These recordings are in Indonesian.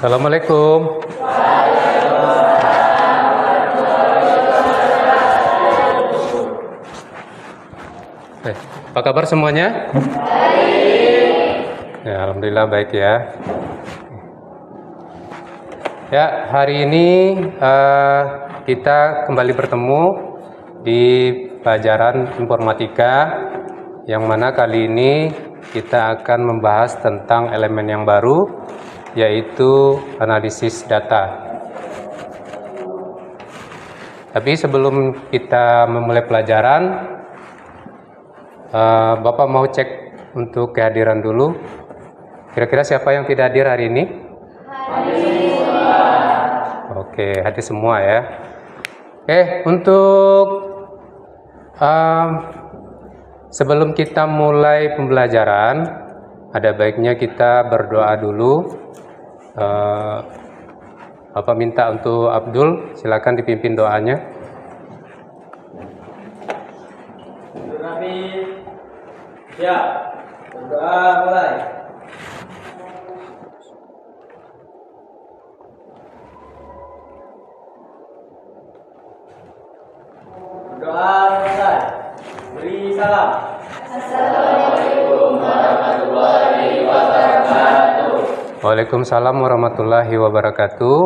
Assalamualaikum. Apa kabar semuanya? Ya, alhamdulillah baik ya. Ya, hari ini kita kembali bertemu di pelajaran informatika, yang mana kali ini kita akan membahas tentang elemen yang baru, yaitu analisis data. Tapi sebelum kita memulai pelajaran, Bapak mau cek untuk kehadiran dulu. Kira-kira siapa yang tidak hadir hari ini? Oke, hadir semua ya. Untuk sebelum kita mulai pembelajaran, ada baiknya kita berdoa dulu. Bapak minta untuk Abdul, silakan dipimpin doanya. Ya, berdoa mulai. Berdoa mulai. Beri salam. Assalamualaikum warahmatullahi wabarakatuh. Waalaikumsalam warahmatullahi wabarakatuh.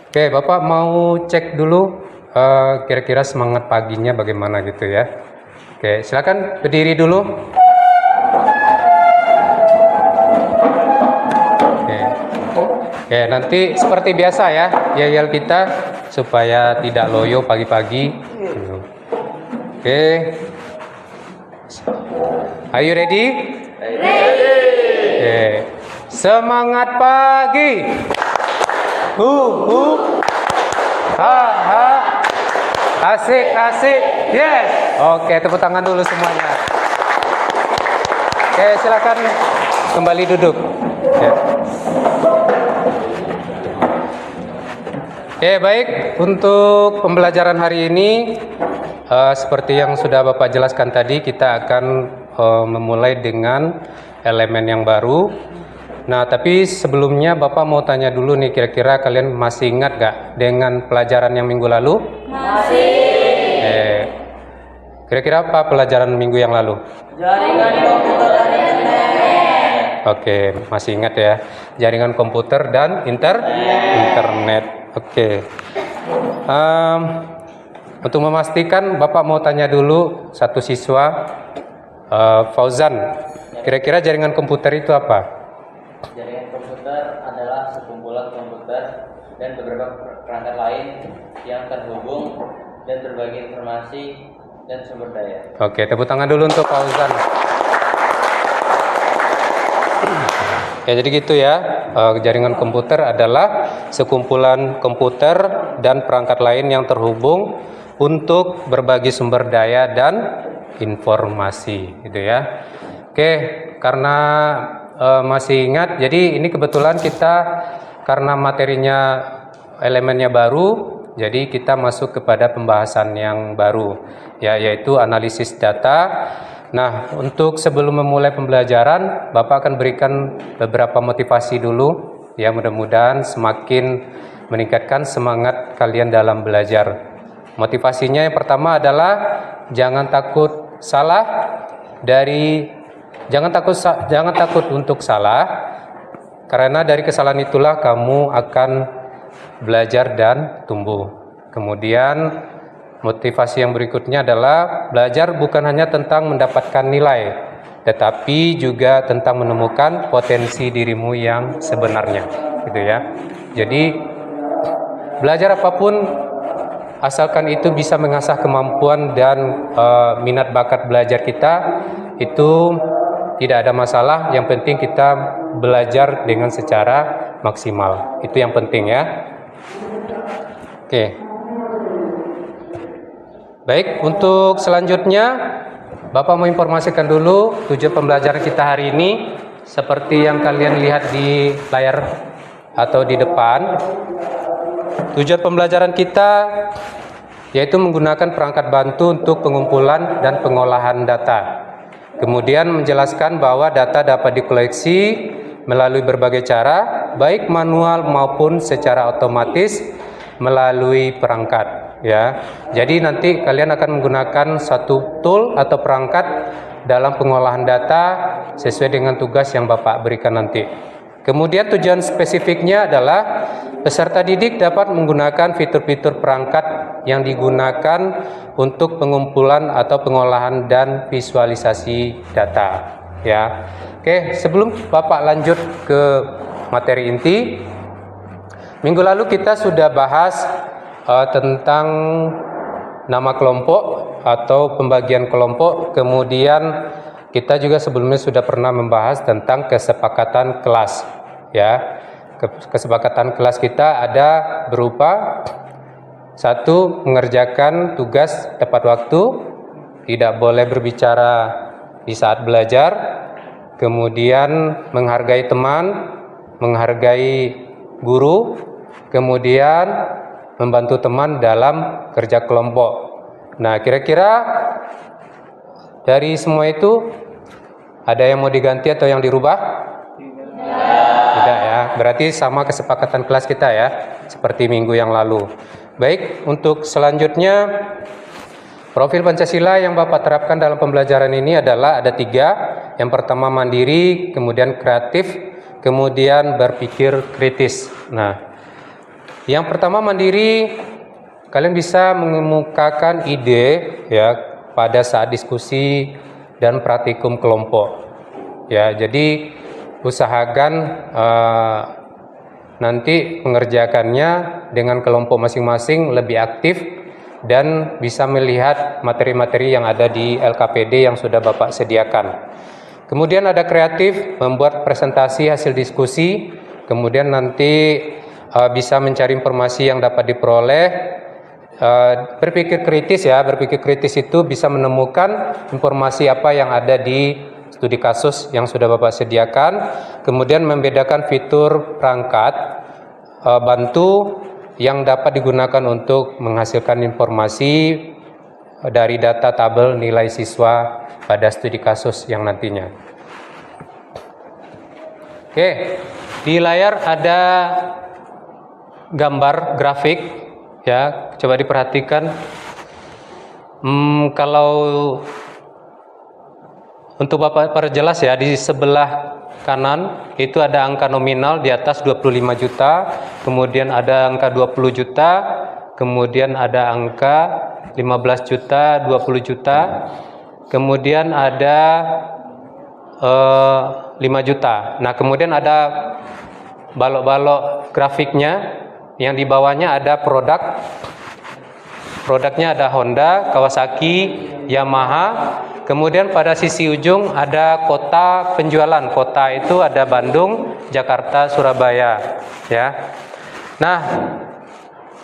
Oke, Bapak mau cek dulu kira-kira semangat paginya bagaimana gitu ya. Oke, silakan berdiri dulu. Oke, nanti seperti biasa ya, yel-yel kita supaya tidak loyo pagi-pagi. Oke. Are you ready? Ready. Oke. Semangat pagi. Ha ha. Asik, asik. Yes. Oke, tepuk tangan dulu semuanya. Oke, silakan kembali duduk. Ya. Oke, baik. Untuk pembelajaran hari ini, seperti yang sudah Bapak jelaskan tadi, kita akan memulai dengan elemen yang baru. Nah, tapi sebelumnya Bapak mau tanya dulu nih, kira-kira kalian masih ingat gak dengan pelajaran yang minggu lalu? Masih. Kira-kira apa pelajaran minggu yang lalu? Jaringan komputer dan internet. Oke, masih ingat ya. Jaringan komputer dan internet. Oke. Untuk memastikan, Bapak mau tanya dulu satu siswa, Fauzan. Kira-kira jaringan komputer itu apa? Jaringan komputer adalah sekumpulan komputer dan beberapa perangkat lain yang terhubung dan berbagi informasi dan sumber daya. Oke, tepuk tangan dulu untuk Fauzan. Ya, jadi gitu ya. Jaringan komputer adalah sekumpulan komputer dan perangkat lain yang terhubung untuk berbagi sumber daya dan informasi, gitu ya. Oke, karena masih ingat, jadi ini kebetulan kita karena materinya elemennya baru, jadi kita masuk kepada pembahasan yang baru, ya, yaitu analisis data. Nah, untuk sebelum memulai pembelajaran, Bapak akan berikan beberapa motivasi dulu, ya, mudah-mudahan semakin meningkatkan semangat kalian dalam belajar. Motivasinya yang pertama adalah jangan takut jangan takut untuk salah, karena dari kesalahan itulah kamu akan belajar dan tumbuh. Kemudian motivasi yang berikutnya adalah belajar bukan hanya tentang mendapatkan nilai, tetapi juga tentang menemukan potensi dirimu yang sebenarnya, gitu ya. Jadi belajar apapun, asalkan itu bisa mengasah kemampuan dan minat bakat belajar kita, itu tidak ada masalah. Yang penting kita belajar dengan secara maksimal. Itu yang penting ya. Oke. Baik, untuk selanjutnya Bapak mau informasikan dulu tujuan pembelajaran kita hari ini. Seperti yang kalian lihat di layar atau di depan, tujuan pembelajaran kita yaitu menggunakan perangkat bantu untuk pengumpulan dan pengolahan data. Kemudian menjelaskan bahwa data dapat dikoleksi melalui berbagai cara, baik manual maupun secara otomatis melalui perangkat. Ya, jadi nanti kalian akan menggunakan satu tool atau perangkat dalam pengolahan data sesuai dengan tugas yang Bapak berikan nanti. Kemudian tujuan spesifiknya adalah peserta didik dapat menggunakan fitur-fitur perangkat yang digunakan untuk pengumpulan atau pengolahan dan visualisasi data. Ya, oke. Sebelum Bapak lanjut ke materi inti, minggu lalu kita sudah bahas tentang nama kelompok atau pembagian kelompok. Kemudian kita juga sebelumnya sudah pernah membahas tentang kesepakatan kelas. Ya, kesepakatan kelas kita ada berupa: satu, mengerjakan tugas tepat waktu, tidak boleh berbicara di saat belajar, kemudian menghargai teman, menghargai guru, kemudian membantu teman dalam kerja kelompok. Nah, kira-kira dari semua itu ada yang mau diganti atau yang dirubah? Tidak ya, berarti sama kesepakatan kelas kita ya, seperti minggu yang lalu. Baik, untuk selanjutnya profil Pancasila yang Bapak terapkan dalam pembelajaran ini adalah ada 3. Yang pertama mandiri, kemudian kreatif, kemudian berpikir kritis. Nah, yang pertama mandiri, kalian bisa mengemukakan ide ya pada saat diskusi dan praktikum kelompok. Ya, jadi usahakan nanti mengerjakannya dengan kelompok masing-masing lebih aktif dan bisa melihat materi-materi yang ada di LKPD yang sudah Bapak sediakan. Kemudian ada kreatif, membuat presentasi hasil diskusi, kemudian nanti bisa mencari informasi yang dapat diperoleh. Berpikir kritis ya, berpikir kritis itu bisa menemukan informasi apa yang ada di studi kasus yang sudah Bapak sediakan, kemudian membedakan fitur perangkat bantu yang dapat digunakan untuk menghasilkan informasi dari data tabel nilai siswa pada studi kasus yang nantinya. Oke, di layar ada gambar grafik ya, coba diperhatikan. Kalau untuk Bapak perjelas ya, di sebelah kanan itu ada angka nominal di atas 25 juta, kemudian ada angka 20 juta, kemudian ada angka 15 juta, 20 juta, kemudian ada 5 juta. Nah, kemudian ada balok-balok grafiknya, yang di bawahnya ada produk. Produknya ada Honda, Kawasaki, Yamaha. Kemudian pada sisi ujung ada kota penjualan. Kota itu ada Bandung, Jakarta, Surabaya, ya. Nah,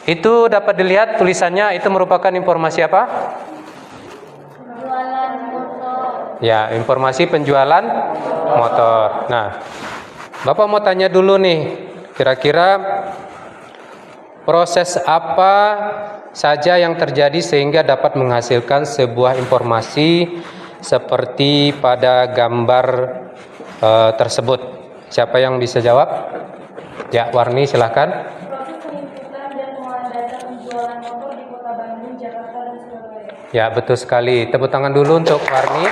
itu dapat dilihat tulisannya, itu merupakan informasi apa? Penjualan motor. Ya, informasi penjualan motor. Nah, Bapak mau tanya dulu nih, kira-kira proses apa saja yang terjadi sehingga dapat menghasilkan sebuah informasi seperti pada gambar tersebut. Siapa yang bisa jawab? Ya, Warni silahkan. Proses penginputan dan pengolahan data penjualan motor di Kota Bandung, Jakarta, dan Surabaya. Ya, betul sekali. Tepuk tangan dulu untuk Warni.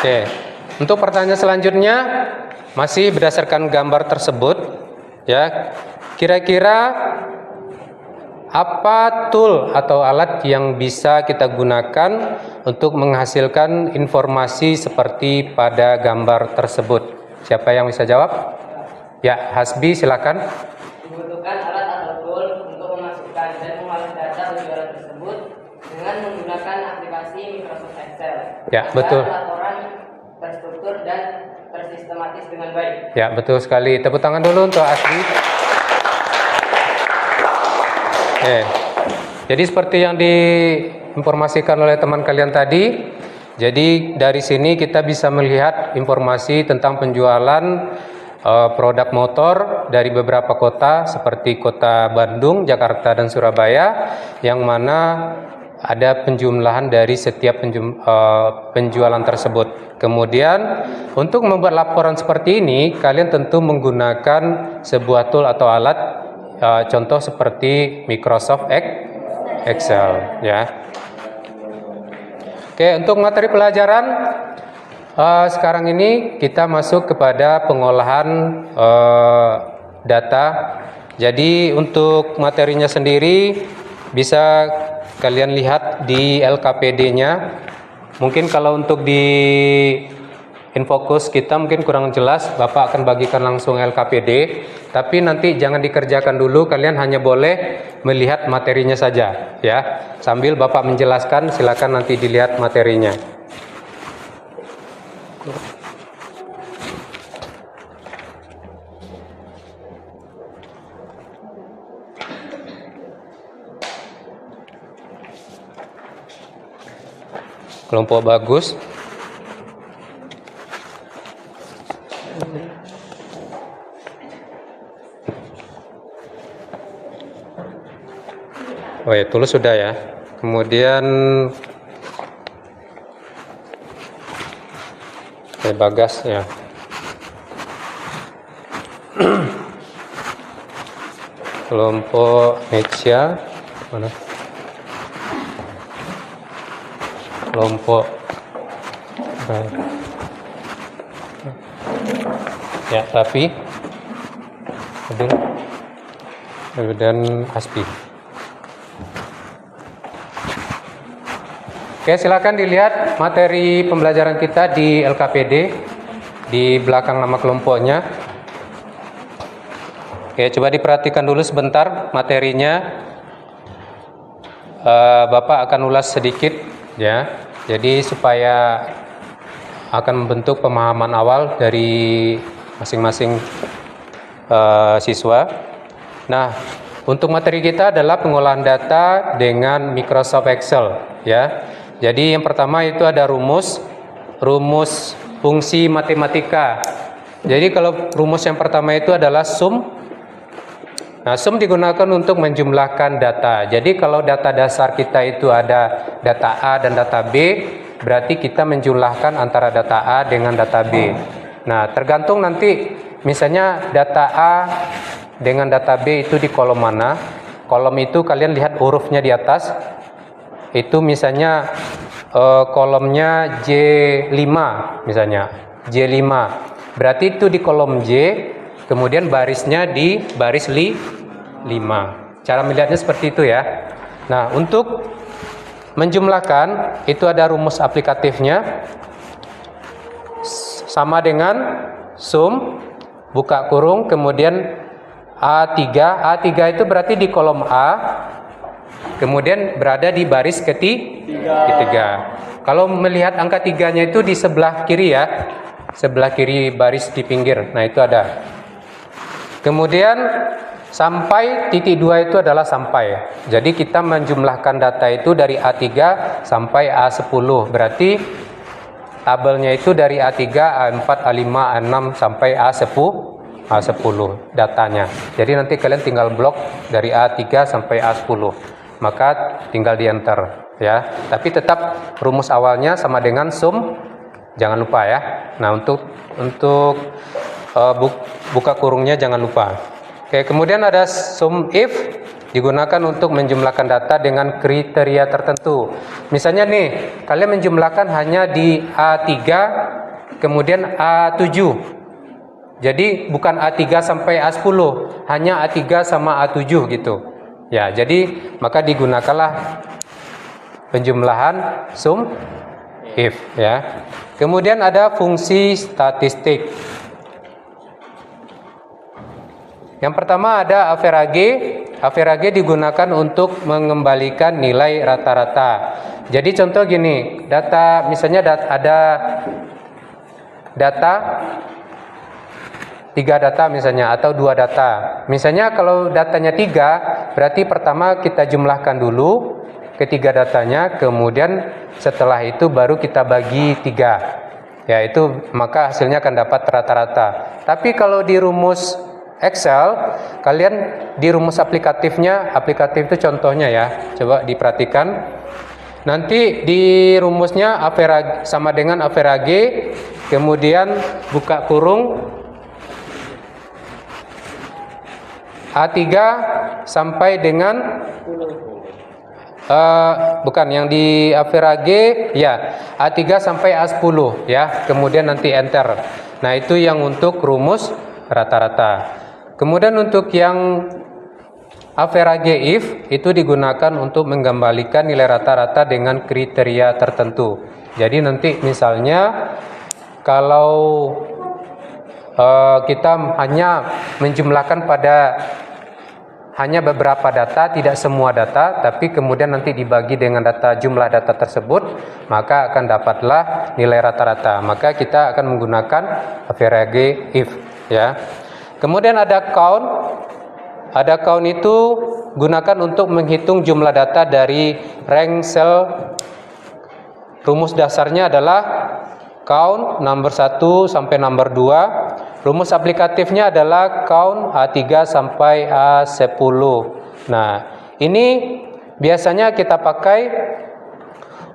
Oke, untuk pertanyaan selanjutnya masih berdasarkan gambar tersebut. Ya, kira-kira apa tool atau alat yang bisa kita gunakan untuk menghasilkan informasi seperti pada gambar tersebut? Siapa yang bisa jawab? Ya, Hasbi silakan. Dibutuhkan alat atau tool untuk memasukkan dan mengolah data penjualan tersebut dengan menggunakan aplikasi Microsoft Excel. Ya, agar betul. laporan terstruktur dan tersistematis dengan baik. Ya, betul sekali. Tepuk tangan dulu untuk Hasbi. Jadi seperti yang diinformasikan oleh teman kalian tadi, jadi dari sini kita bisa melihat informasi tentang penjualan produk motor dari beberapa kota seperti Kota Bandung, Jakarta, dan Surabaya, yang mana ada penjumlahan dari setiap penjualan tersebut. Kemudian untuk membuat laporan seperti ini, kalian tentu menggunakan sebuah tool atau alat, contoh seperti Microsoft Excel, ya. Oke, untuk materi pelajaran sekarang ini kita masuk kepada pengolahan data. Jadi untuk materinya sendiri bisa kalian lihat di LKPD-nya. Mungkin kalau untuk di Infokus kita mungkin kurang jelas, Bapak akan bagikan langsung LKPD. Tapi nanti jangan dikerjakan dulu, kalian hanya boleh melihat materinya saja, ya. Sambil Bapak menjelaskan, silakan nanti dilihat materinya. Kelompok bagus. Oh ya, tulis sudah ya. Kemudian Bagas ya. Kelompok Media mana? Kelompok ya, tapi dan Aspi. Oke, silakan dilihat materi pembelajaran kita di LKPD di belakang nama kelompoknya. Oke, coba diperhatikan dulu sebentar materinya. Bapak akan ulas sedikit, ya. Jadi supaya akan membentuk pemahaman awal dari masing-masing siswa. Nah, untuk materi kita adalah pengolahan data dengan Microsoft Excel, ya. Jadi yang pertama itu ada rumus fungsi matematika. Jadi kalau rumus yang pertama itu adalah sum. Nah, sum digunakan untuk menjumlahkan data. Jadi kalau data dasar kita itu ada data A dan data B, berarti kita menjumlahkan antara data A dengan data B. Nah, tergantung nanti misalnya data A dengan data B itu di kolom mana. Kolom itu kalian lihat hurufnya di atas. Itu misalnya kolomnya J5 misalnya. J5. Berarti itu di kolom J, kemudian barisnya di baris 5. Cara melihatnya seperti itu ya. Nah, untuk menjumlahkan itu ada rumus aplikatifnya. Sama dengan sum buka kurung kemudian A3. A3 itu berarti di kolom A, kemudian berada di baris ketiga. Kalau melihat angka 3-nya itu di sebelah kiri ya. Sebelah kiri baris di pinggir. Nah, itu ada. Kemudian sampai titik 2 itu adalah sampai. Jadi kita menjumlahkan data itu dari A3 sampai A10. Berarti tabelnya itu dari A3, A4, A5, A6 sampai A10 datanya. Jadi nanti kalian tinggal blok dari A3 sampai A10. Maka tinggal di enter ya. Tapi tetap rumus awalnya sama dengan sum. Jangan lupa ya. Nah, untuk buka kurungnya jangan lupa. Oke, kemudian ada sum if digunakan untuk menjumlahkan data dengan kriteria tertentu. Misalnya nih, kalian menjumlahkan hanya di A3 kemudian A7. Jadi bukan A3 sampai A10, hanya A3 sama A7 gitu. Ya, jadi maka digunakanlah penjumlahan sum if ya. Kemudian ada fungsi statistik. Yang pertama ada average. Average digunakan untuk mengembalikan nilai rata-rata. Jadi contoh gini, data misalnya ada data 3 data misalnya atau 2 data. Misalnya kalau datanya 3, berarti pertama kita jumlahkan dulu ketiga datanya, kemudian setelah itu baru kita bagi 3. Ya, itu maka hasilnya akan dapat rata-rata. Tapi kalau di rumus Excel, kalian di rumus aplikatifnya, aplikatif itu contohnya ya, coba diperhatikan. Nanti di rumusnya average sama dengan average, kemudian buka kurung A3 sampai dengan bukan yang di average ya, A3 sampai A10 ya, kemudian nanti enter. Nah, itu yang untuk rumus rata-rata. Kemudian untuk yang average if itu digunakan untuk mengembalikan nilai rata-rata dengan kriteria tertentu. Jadi nanti misalnya kalau kita hanya menjumlahkan pada hanya beberapa data, tidak semua data, tapi kemudian nanti dibagi dengan jumlah data tersebut, maka akan dapatlah nilai rata-rata. Maka kita akan menggunakan average if ya. Kemudian ada count. Ada count itu gunakan untuk menghitung jumlah data dari rank cell. Rumus dasarnya adalah count number 1 sampai number 2. Rumus aplikatifnya adalah count A3 sampai A10. Nah, ini biasanya kita pakai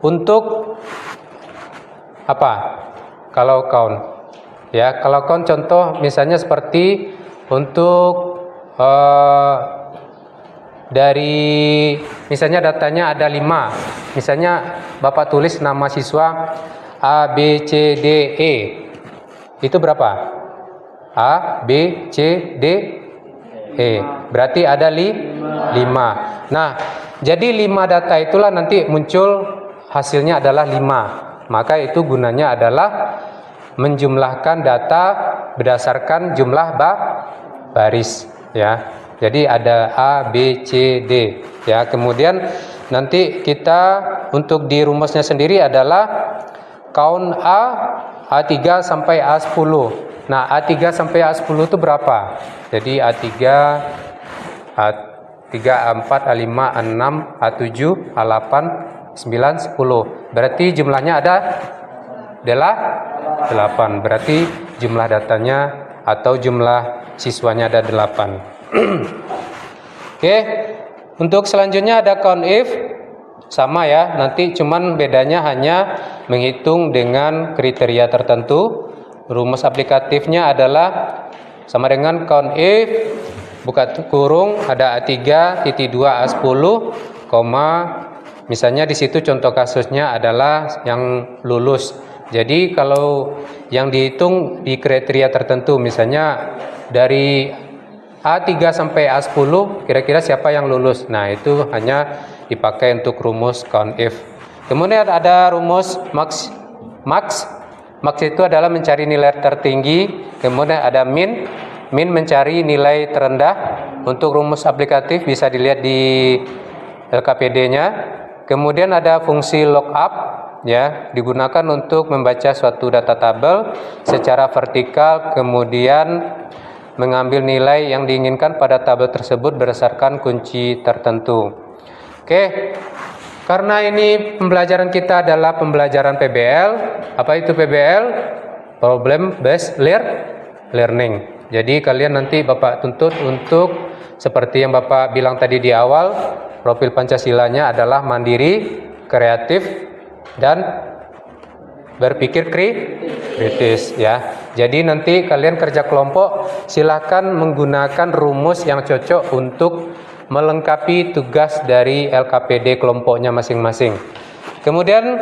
untuk apa? Kalau count. Ya, kalau count contoh misalnya seperti untuk dari misalnya datanya ada 5. Misalnya Bapak tulis nama siswa A, B, C, D, E. Itu berapa? A, B, C, D, E. Berarti ada 5. Nah, jadi 5 data itulah nanti muncul hasilnya adalah 5. Maka itu gunanya adalah menjumlahkan data berdasarkan jumlah baris ya. Jadi ada A, B, C, D ya. Kemudian nanti kita untuk di rumusnya sendiri adalah count A3 sampai A10. Nah, A3 sampai A10 itu berapa? Jadi A3, A3, A4, A5, A6, A7, A8, 9, 10. Berarti jumlahnya ada 8. Berarti jumlah datanya atau jumlah siswanya ada 8. Oke. Untuk selanjutnya ada count if. Sama ya, nanti cuman bedanya hanya menghitung dengan kriteria tertentu. Rumus aplikatifnya adalah sama dengan count if buka kurung ada A3 titik 2 A10 koma, misalnya di situ contoh kasusnya adalah yang lulus. Jadi kalau yang dihitung di kriteria tertentu, misalnya dari A3 sampai A10 kira-kira siapa yang lulus. Nah, itu hanya dipakai untuk rumus count if. Kemudian ada rumus max. Max itu adalah mencari nilai tertinggi. Kemudian ada min mencari nilai terendah. Untuk rumus aplikatif bisa dilihat di LKPD-nya. Kemudian ada fungsi lookup ya, digunakan untuk membaca suatu data tabel secara vertikal, kemudian mengambil nilai yang diinginkan pada tabel tersebut berdasarkan kunci tertentu. Oke. Karena ini pembelajaran kita adalah pembelajaran PBL. Apa itu PBL? Problem Based Learning. Jadi kalian nanti Bapak tuntut untuk seperti yang Bapak bilang tadi di awal, profil Pancasilanya adalah mandiri, kreatif, dan berpikir kritis ya. Jadi nanti kalian kerja kelompok silakan menggunakan rumus yang cocok untuk melengkapi tugas dari LKPD kelompoknya masing-masing. Kemudian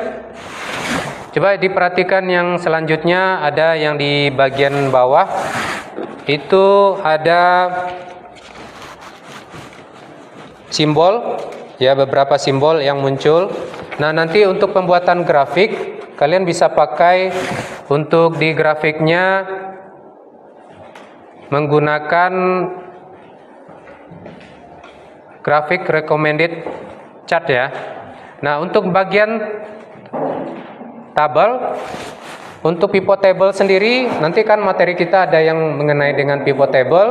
coba diperhatikan yang selanjutnya, ada yang di bagian bawah itu ada simbol ya, beberapa simbol yang muncul. Nah, nanti untuk pembuatan grafik kalian bisa pakai untuk di grafiknya menggunakan grafik recommended chart ya. Nah, untuk bagian tabel, untuk pivot table sendiri, nanti kan materi kita ada yang mengenai dengan pivot table.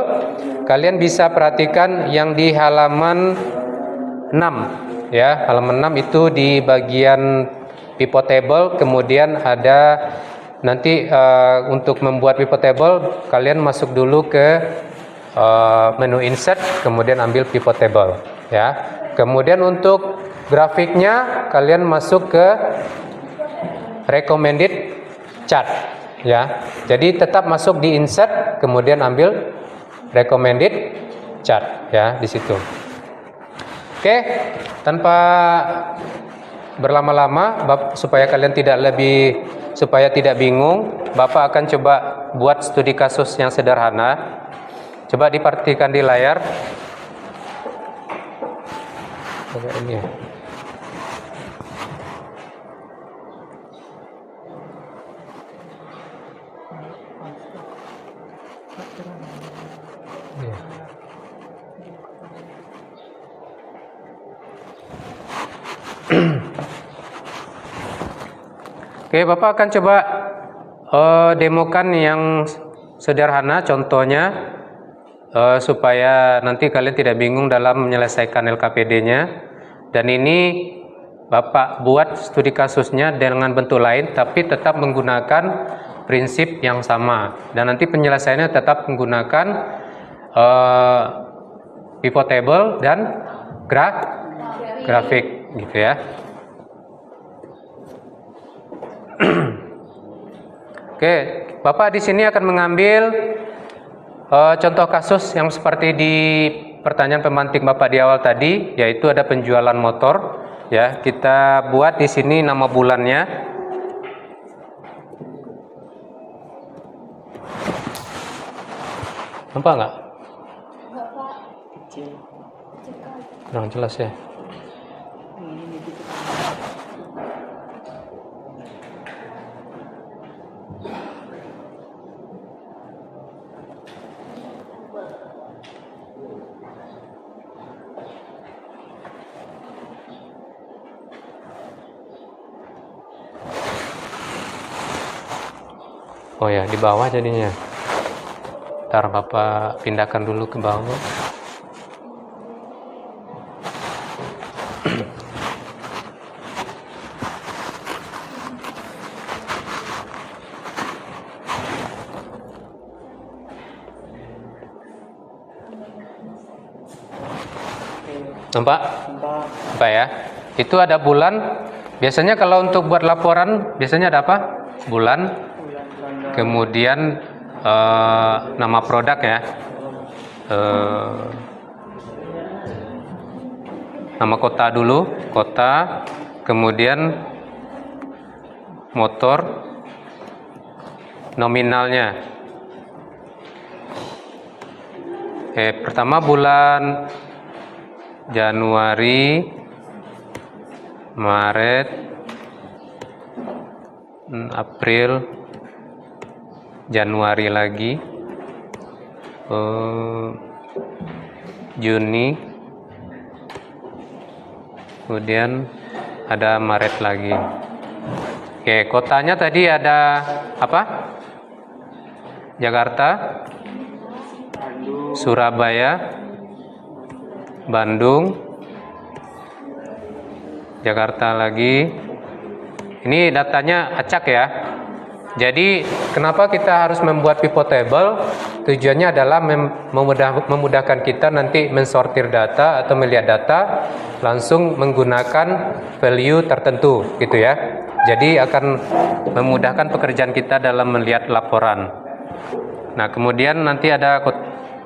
Kalian bisa perhatikan yang di halaman 6 ya, halaman 6 itu di bagian pivot table. Kemudian ada nanti untuk membuat pivot table kalian masuk dulu ke menu insert, kemudian ambil pivot table ya. Kemudian untuk grafiknya kalian masuk ke recommended chart ya. Jadi tetap masuk di insert, kemudian ambil recommended chart ya di situ. Oke, tanpa berlama-lama supaya kalian supaya tidak bingung, Bapak akan coba buat studi kasus yang sederhana. Coba diperhatikan di layar. Coba ini ya. Oke, Bapak akan coba demokan yang sederhana contohnya supaya nanti kalian tidak bingung dalam menyelesaikan LKPD-nya. Dan ini Bapak buat studi kasusnya dengan bentuk lain tapi tetap menggunakan prinsip yang sama. Dan nanti penyelesaiannya tetap menggunakan pivot table dan grafik gitu ya. Oke, Bapak di sini akan mengambil contoh kasus yang seperti di pertanyaan pemantik Bapak di awal tadi, yaitu ada penjualan motor. Ya, kita buat di sini nama bulannya. Nampak nggak? Kurang jelas ya. Oh ya, di bawah jadinya. Ntar Bapak pindahkan dulu ke bawah. Nampak? Nampak ya? Itu ada bulan. Biasanya kalau untuk buat laporan, biasanya ada apa? Bulan. Kemudian nama produk ya, nama kota dulu, kota, kemudian motor, nominalnya. Pertama bulan Januari, Maret, April, Januari lagi, Juni, kemudian ada Maret lagi. Oke, kotanya tadi ada apa? Jakarta, Surabaya, Bandung, Jakarta lagi. Ini datanya acak ya. Jadi kenapa kita harus membuat pivot table? Tujuannya adalah memudahkan kita nanti mensortir data atau melihat data langsung menggunakan value tertentu gitu ya. Jadi akan memudahkan pekerjaan kita dalam melihat laporan. Nah, kemudian nanti ada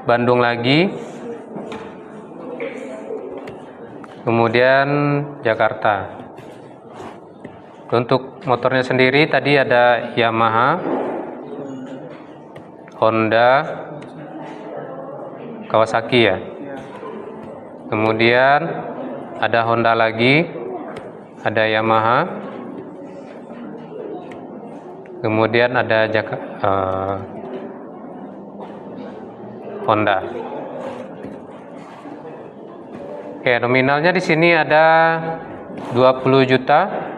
Bandung lagi. Kemudian Jakarta. Untuk motornya sendiri tadi ada Yamaha, Honda, Kawasaki ya. Kemudian ada Honda lagi, ada Yamaha. Kemudian ada Honda. Oke, nominalnya di sini ada 20 juta.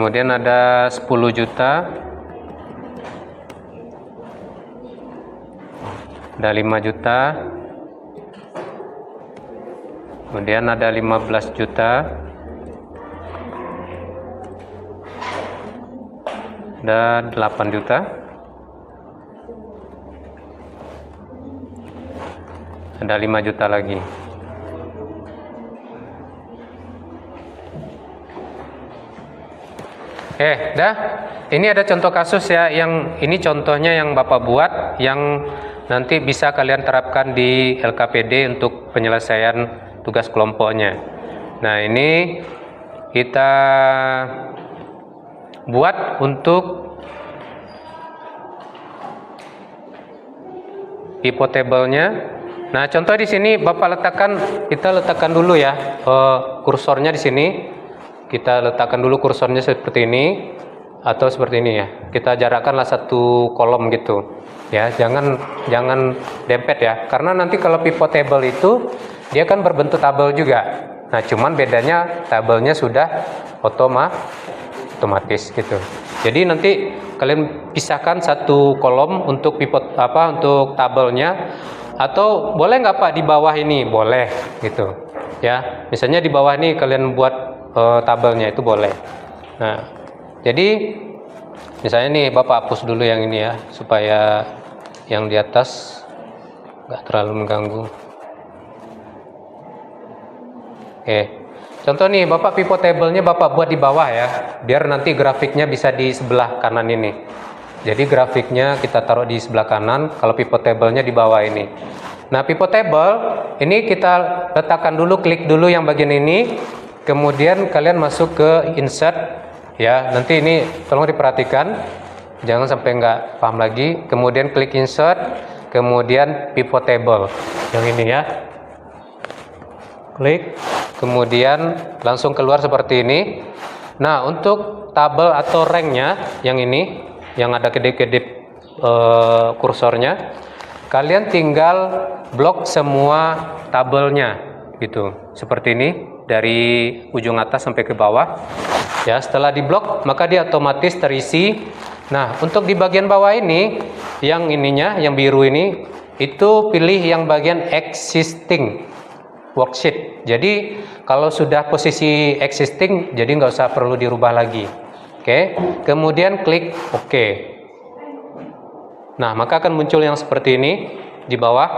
Kemudian ada 10 juta. Ada 5 juta. Kemudian ada 15 juta. Ada 8 juta. Ada 5 juta lagi. Dah. Ini ada contoh kasus ya, yang ini contohnya yang Bapak buat, yang nanti bisa kalian terapkan di LKPD untuk penyelesaian tugas kelompoknya. Nah, ini kita buat untuk pivot table-nya. Nah, contoh di sini Bapak letakkan, kita letakkan dulu ya kursornya di sini. Kita letakkan dulu kursornya seperti ini atau seperti ini ya. Kita jarakkanlah satu kolom gitu. Ya, jangan dempet ya. Karena nanti kalau pivot table itu dia kan berbentuk tabel juga. Nah, cuman bedanya tabelnya sudah otomatis gitu. Jadi nanti kalian pisahkan satu kolom untuk pivot untuk tabelnya, atau boleh nggak Pak di bawah ini? Boleh gitu. Ya, misalnya di bawah ini kalian buat tabelnya itu boleh. Nah, jadi misalnya nih Bapak hapus dulu yang ini ya, supaya yang di atas nggak terlalu mengganggu. Oke, contoh nih Bapak pivot table-nya Bapak buat di bawah ya, biar nanti grafiknya bisa di sebelah kanan ini. Jadi grafiknya kita taruh di sebelah kanan, kalau pivot table-nya di bawah ini. Nah, pivot table ini kita letakkan dulu, klik dulu yang bagian ini. Kemudian kalian masuk ke insert ya, nanti ini tolong diperhatikan jangan sampai nggak paham lagi. Kemudian klik insert, kemudian pivot table yang ini ya, klik, kemudian langsung keluar seperti ini. Nah, untuk tabel atau ranknya yang ini, yang ada kedip-kedip kursornya, kalian tinggal blok semua tabelnya gitu, seperti ini dari ujung atas sampai ke bawah. Ya, setelah diblok maka dia otomatis terisi. Nah, untuk di bagian bawah ini, yang ininya, yang biru ini, itu pilih yang bagian existing worksheet. Jadi kalau sudah posisi existing, jadi nggak usah perlu dirubah lagi. Oke, kemudian klik OK. Nah, maka akan muncul yang seperti ini di bawah.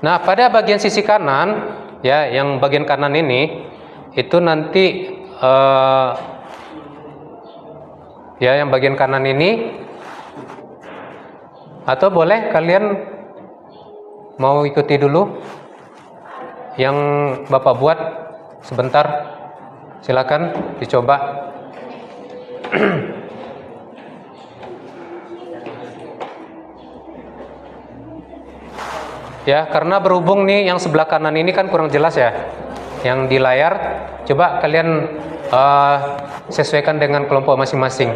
Nah, pada bagian sisi kanan, ya, yang bagian kanan ini, itu nanti ya, yang bagian kanan ini, atau boleh kalian mau ikuti dulu yang Bapak buat sebentar, silakan dicoba. Ya, karena berhubung nih yang sebelah kanan ini kan kurang jelas ya, yang di layar. Coba kalian sesuaikan dengan kelompok masing-masing.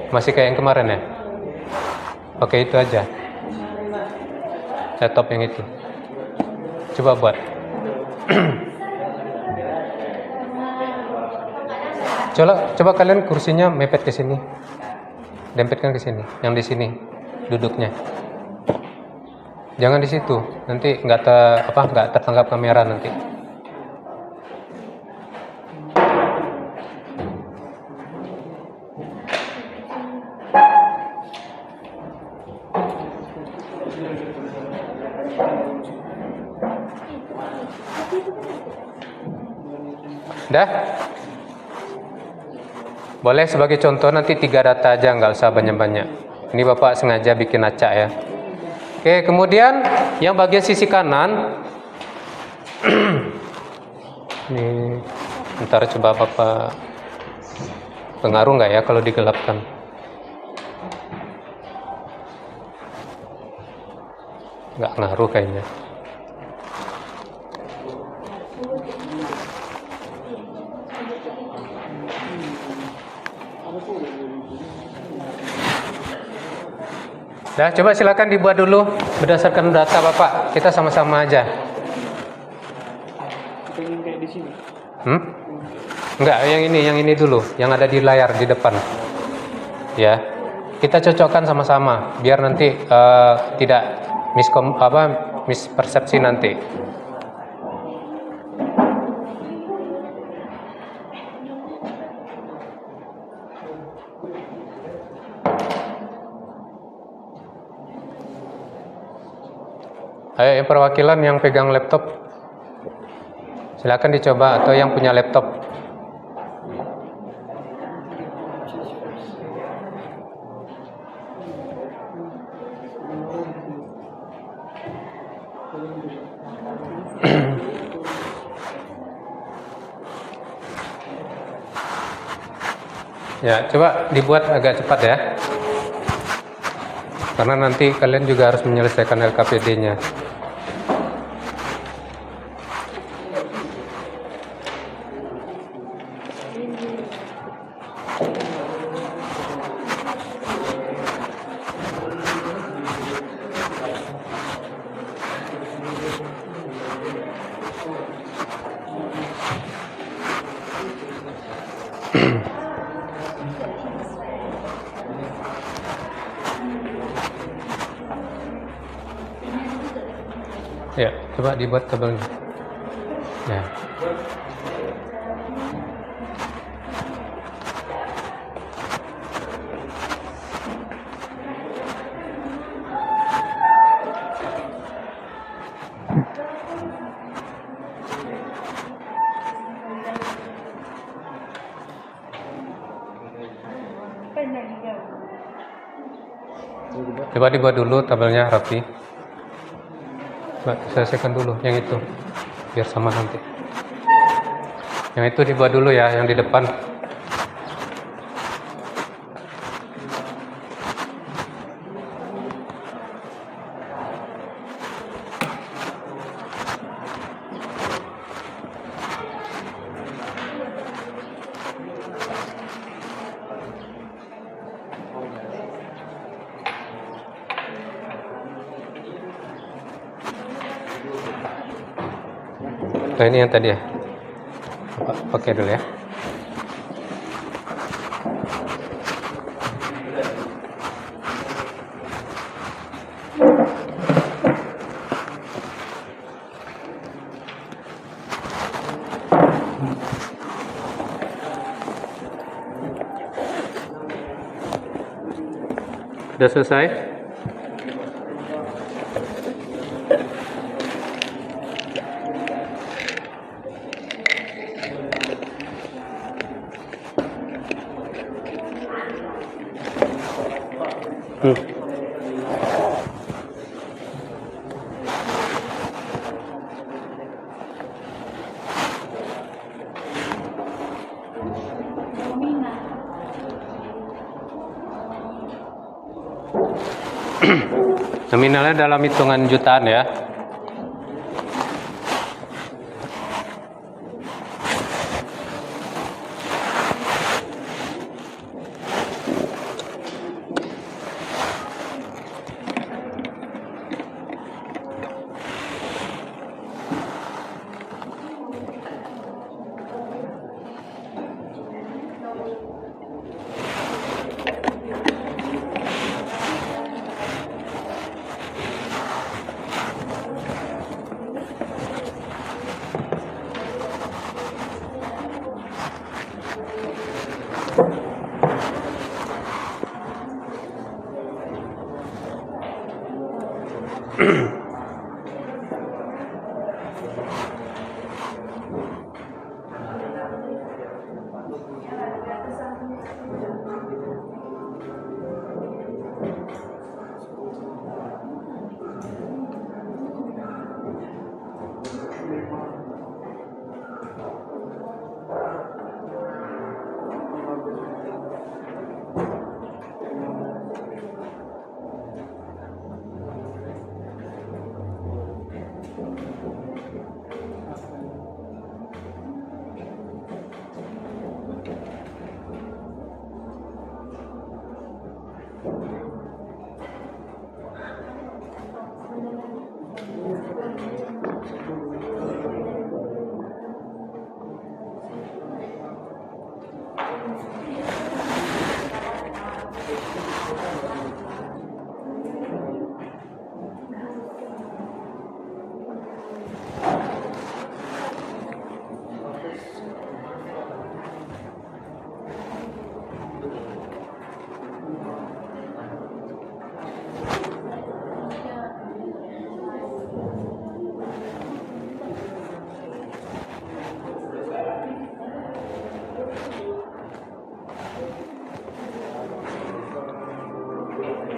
Masih kayak yang kemarin ya? Oke, itu aja. Laptop yang itu. Coba buat. Coba kalian kursinya mepet ke sini. Dempetkan ke sini, yang di sini duduknya. Jangan di situ. Nanti nggak tertangkap kamera nanti. Dah? Boleh sebagai contoh nanti 3 data aja, nggak usah banyak-banyak. Ini Bapak sengaja bikin acak ya. Oke, kemudian yang bagian sisi kanan, ini ntar coba Bapak, pengaruh nggak ya kalau digelapkan? Nggak ngaruh kayaknya. Nah, coba silakan dibuat dulu berdasarkan data Bapak. Kita sama-sama aja. Enggak, yang ini dulu, yang ada di layar di depan. Ya. Kita cocokkan sama-sama biar nanti tidak mispersepsi nanti. Ayo, yang perwakilan yang pegang laptop, silakan dicoba, atau yang punya laptop. Ya, coba dibuat agak cepat ya. Karena nanti kalian juga harus menyelesaikan LKPD-nya. Ya, coba dibuat tabelnya. Ya. Coba dibuat dulu tabelnya rapi. Coba selesaikan dulu yang itu, biar sama nanti. Yang itu dibuat dulu ya, yang di depan. Oh, ini yang tadi ya. Pakai dulu ya. Sudah selesai? Nominalnya dalam hitungan jutaan ya.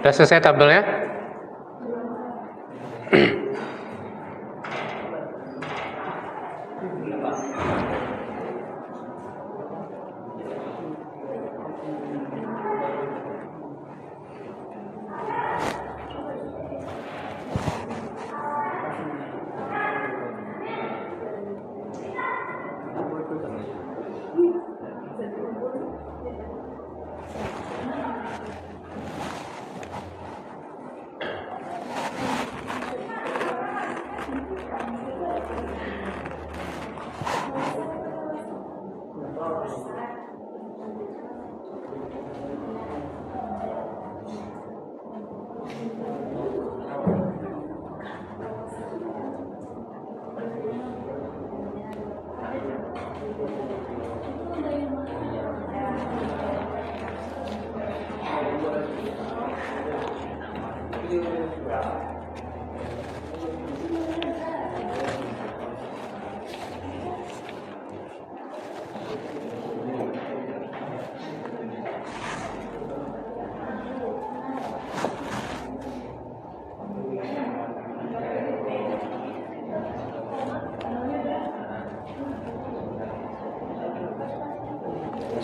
Sudah selesai tabelnya?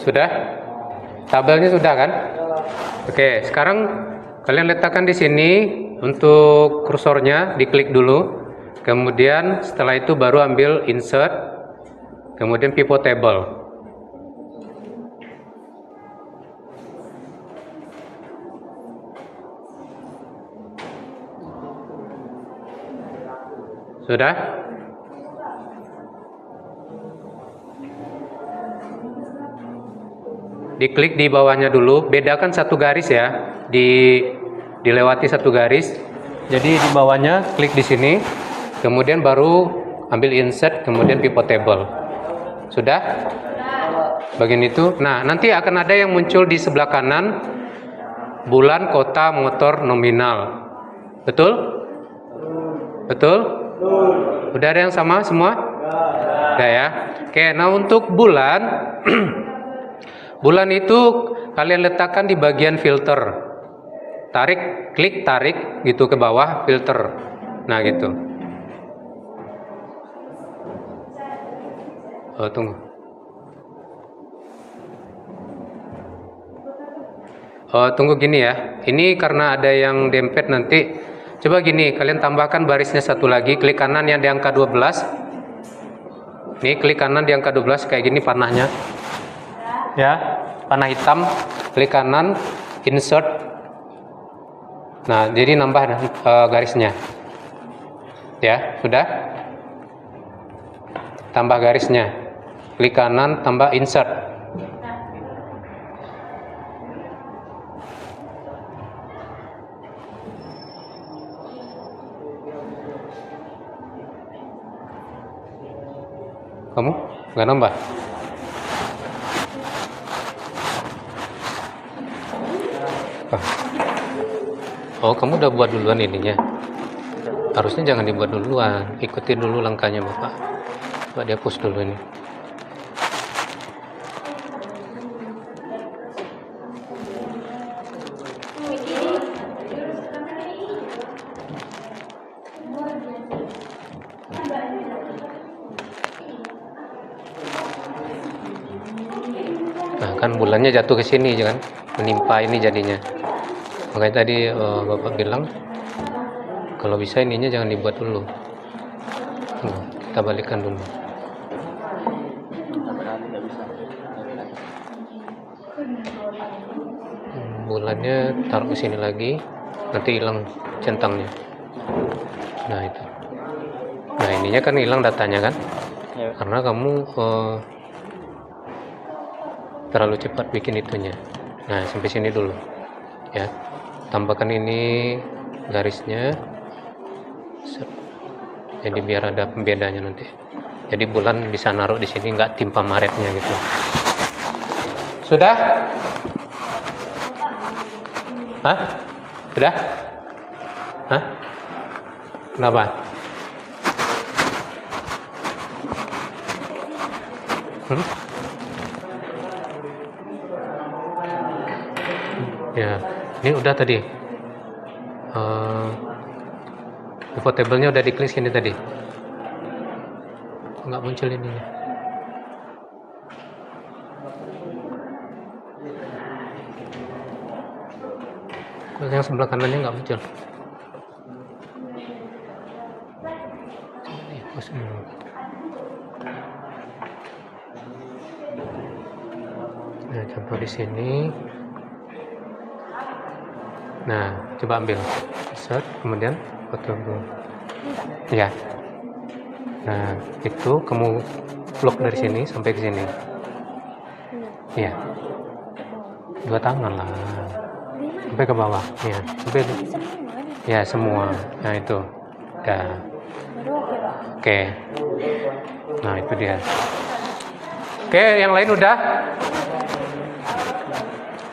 Sudah? Tabelnya sudah kan? Oke, sekarang kalian letakkan di sini untuk kursornya, diklik dulu. Kemudian setelah itu baru ambil insert, kemudian pivot table. Sudah? Diklik di bawahnya dulu, bedakan satu garis ya, dilewati satu garis. Jadi di bawahnya klik di sini, kemudian baru ambil insert, kemudian pivot table. Sudah? Bagian itu. Nah, nanti akan ada yang muncul di sebelah kanan, bulan, kota, motor, nominal. Betul? Betul? Udah ada yang sama semua? Udah ya. Oke, nah untuk bulan bulan itu kalian letakkan di bagian filter. Klik tarik gitu ke bawah filter. Nah, gitu. Oh, tunggu. Oh, tunggu gini ya. Ini karena ada yang dempet nanti. Coba gini, kalian tambahkan barisnya satu lagi, klik kanan yang di angka 12. Nih, klik kanan di angka 12 kayak gini panahnya. Ya, panah hitam, klik kanan, insert. Nah, jadi nambah garisnya. Ya, sudah? Tambah garisnya. Klik kanan, tambah insert. Kamu nggak nambah? Oh, kamu udah buat duluan ininya. Harusnya jangan dibuat duluan. Ikuti dulu langkahnya Bapak. Coba dihapus dulu ini. Nah, kan bulannya jatuh ke sini, jangan menimpa ini jadinya. Makanya tadi Bapak bilang kalau bisa ininya jangan dibuat dulu. Kita balikkan dulu. Bulannya taruh ke sini lagi, nanti hilang centangnya. Nah, itu. Nah, ininya kan hilang datanya kan? Ya. Karena kamu terlalu cepat bikin itunya. Nah, sampai sini dulu. Ya. Tambahkan ini garisnya. Jadi biar ada pembedanya nanti. Jadi bulan bisa naruh di sini, nggak timpa maretnya gitu. Sudah? Hah? Sudah? Hah? Kenapa? Ya, ini udah tadi. pivot table-nya udah diklik sini tadi. Nggak muncul ini. Yang sebelah kanannya nggak muncul. Nah, contoh di sini. Nah, coba ambil, insert, kemudian foto dulu. Ya. Nah, itu kamu vlog dari sini sampai ke sini. Iya. 2 tangan lah. Sampai ke bawah. Ya, sampai. Ya, semua. Nah, itu. Udah. Oke. Nah, itu dia. Oke, yang lain udah.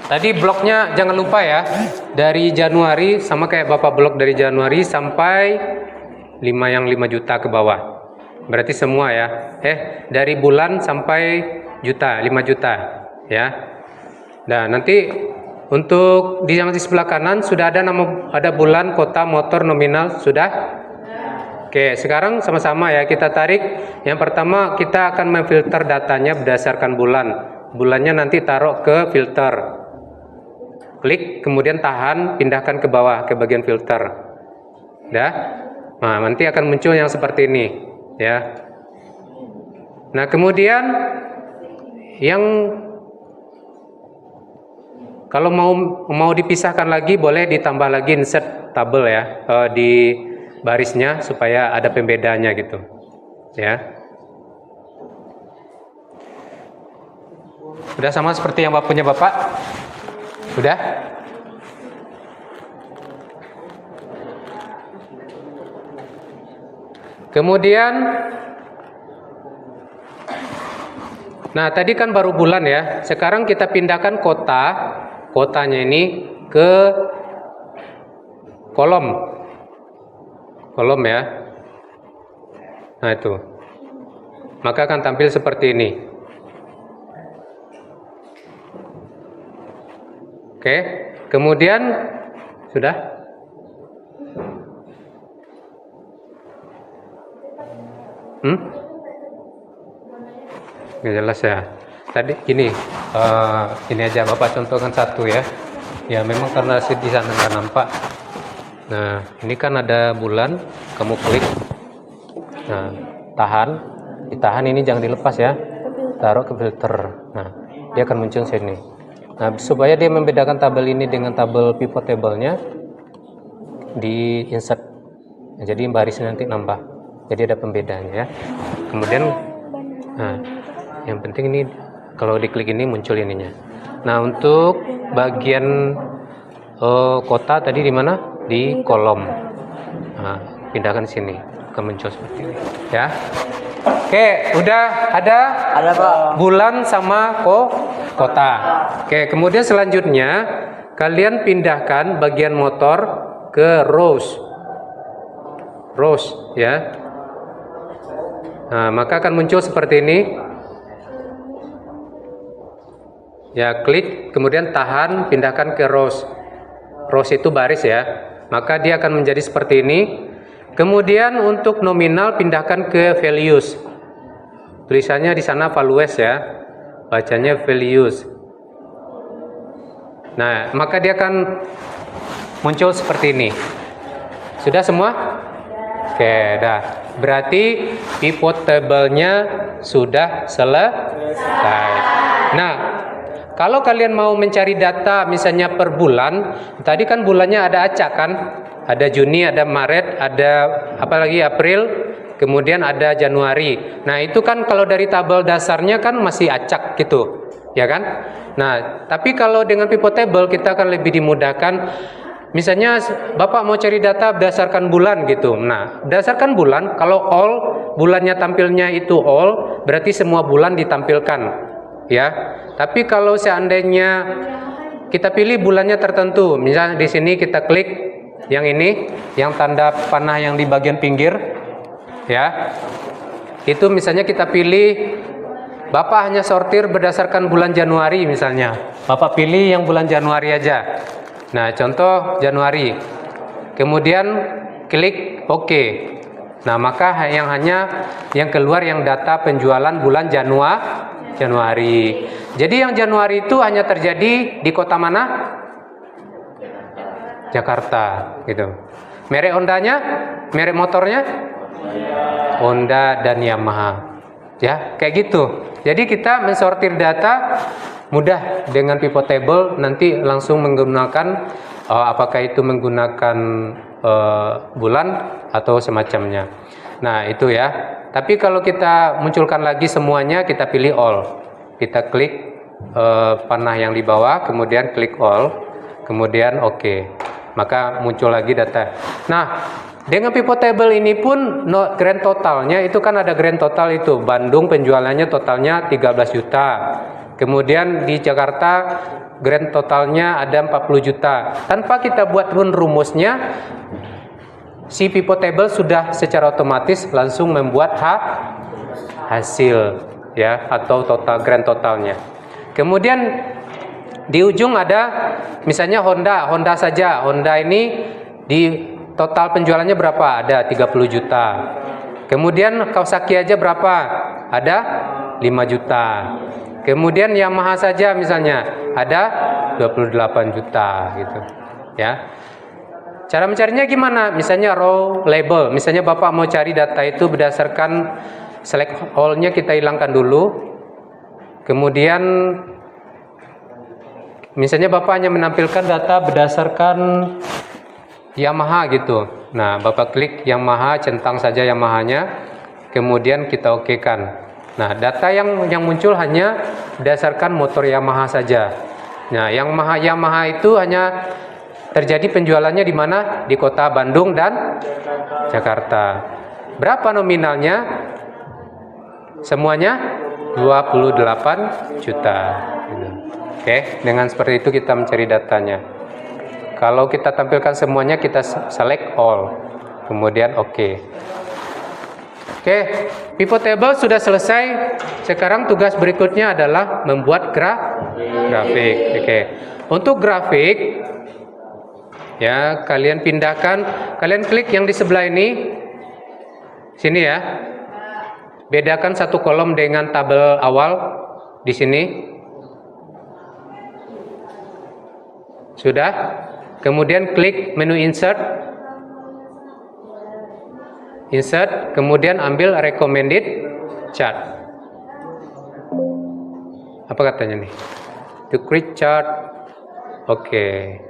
Tadi bloknya jangan lupa ya, dari Januari sama kayak Bapak blok dari Januari sampai 5 juta ke bawah. Berarti semua ya. Dari bulan sampai juta, 5 juta ya. Nah, nanti untuk yang di sebelah kanan sudah ada bulan, kota, motor, nominal, sudah? Oke, sekarang sama-sama ya kita tarik. Yang pertama kita akan memfilter datanya berdasarkan bulan. Bulannya nanti taruh ke filter. Klik, kemudian tahan, pindahkan ke bawah, ke bagian filter. Ya. Nah, nanti akan muncul yang seperti ini. Ya. Nah, kemudian yang kalau mau dipisahkan lagi, boleh ditambah lagi insert tabel ya, di barisnya supaya ada pembedanya gitu. Ya. Udah sama seperti yang punya Bapak? Udah? Kemudian, nah tadi kan baru bulan ya. Sekarang kita pindahkan kotanya ini ke kolom ya. Nah itu, maka akan tampil seperti ini. Oke, kemudian sudah? Nggak jelas ya. Tadi ini aja Bapak contohkan satu ya. Ya memang karena di sana nggak nampak. Nah ini kan ada bulan, kamu klik. Nah ditahan ini jangan dilepas ya. Taruh ke filter. Nah dia akan muncul sini. Nah, supaya dia membedakan tabel ini dengan tabel pivot table-nya, di insert. Nah, jadi barisnya nanti nambah. Jadi ada pembedanya ya. Kemudian, nah, yang penting ini kalau diklik ini muncul ininya. Nah, untuk bagian kota tadi di mana? Di kolom. Nah, pindahkan sini. Akan muncul seperti ini. Ya. Oke, udah ada Pak. Bulan sama kota. Oke, kemudian selanjutnya kalian pindahkan bagian motor ke rows ya. Nah, maka akan muncul seperti ini. Ya, klik, kemudian tahan, pindahkan ke rows. Rows itu baris ya. Maka dia akan menjadi seperti ini. Kemudian untuk nominal pindahkan ke values. Tulisannya di sana values ya. Bacanya values. Nah, maka dia akan muncul seperti ini. Sudah semua? Oke, dah. Berarti pivot table-nya sudah selesai. Nah, kalau kalian mau mencari data misalnya per bulan, tadi kan bulannya ada acak kan? Ada Juni, ada Maret, ada apalagi April, kemudian ada Januari. Nah, itu kan kalau dari tabel dasarnya kan masih acak gitu, ya kan? Nah, tapi kalau dengan pivot table kita akan lebih dimudahkan. Misalnya Bapak mau cari data berdasarkan bulan gitu. Nah, berdasarkan bulan, kalau all, bulannya tampilnya itu all, berarti semua bulan ditampilkan, ya. Tapi kalau seandainya kita pilih bulannya tertentu, misalnya di sini kita klik yang ini, yang tanda panah yang di bagian pinggir, ya. Itu misalnya kita pilih, Bapak hanya sortir berdasarkan bulan Januari misalnya. Bapak pilih yang bulan Januari aja. Nah, contoh Januari. Kemudian klik Oke. Nah, maka yang keluar yang data penjualan bulan Januari. Jadi yang Januari itu hanya terjadi di kota mana? Jakarta, gitu. Merek Hondanya, merek motornya? Honda dan Yamaha. Ya, kayak gitu. Jadi kita mensortir data mudah dengan pivot table, nanti langsung menggunakan apakah itu menggunakan bulan atau semacamnya. Nah, itu ya. Tapi kalau kita munculkan lagi semuanya, kita pilih all. Kita klik panah yang di bawah, kemudian klik all, kemudian oke. Maka muncul lagi data. Nah, dengan pivot table ini pun grand totalnya itu kan ada grand total itu. Bandung penjualannya totalnya 13 juta. Kemudian di Jakarta grand totalnya ada 40 juta. Tanpa kita buat rumusnya, si pivot table sudah secara otomatis langsung membuat hasil ya, atau total grand totalnya. Kemudian di ujung ada misalnya Honda saja. Honda ini di total penjualannya berapa? Ada 30 juta. Kemudian Kawasaki aja berapa? Ada 5 juta. Kemudian Yamaha saja misalnya ada 28 juta gitu. Ya. Cara mencarinya gimana? Misalnya raw label. Misalnya Bapak mau cari data itu berdasarkan select all-nya kita hilangkan dulu. Kemudian misalnya Bapak hanya menampilkan data berdasarkan Yamaha gitu. Nah, Bapak klik Yamaha, centang saja Yamahanya. Kemudian kita okekan. Nah, data yang muncul hanya berdasarkan motor Yamaha saja. Nah, yang Yamaha itu hanya terjadi penjualannya di mana? Di kota Bandung dan Jakarta. Berapa nominalnya? Semuanya 28 juta. Oke, dengan seperti itu kita mencari datanya. Kalau kita tampilkan semuanya, kita select all. Kemudian oke. Oke, pivot table sudah selesai. Sekarang tugas berikutnya adalah membuat grafik. Oke. Untuk grafik ya, kalian pindahkan, kalian klik yang di sebelah ini. Sini ya. Bedakan satu kolom dengan tabel awal di sini. Sudah? Kemudian klik menu insert. Insert, kemudian ambil recommended chart. Apa katanya nih? To create chart. Oke.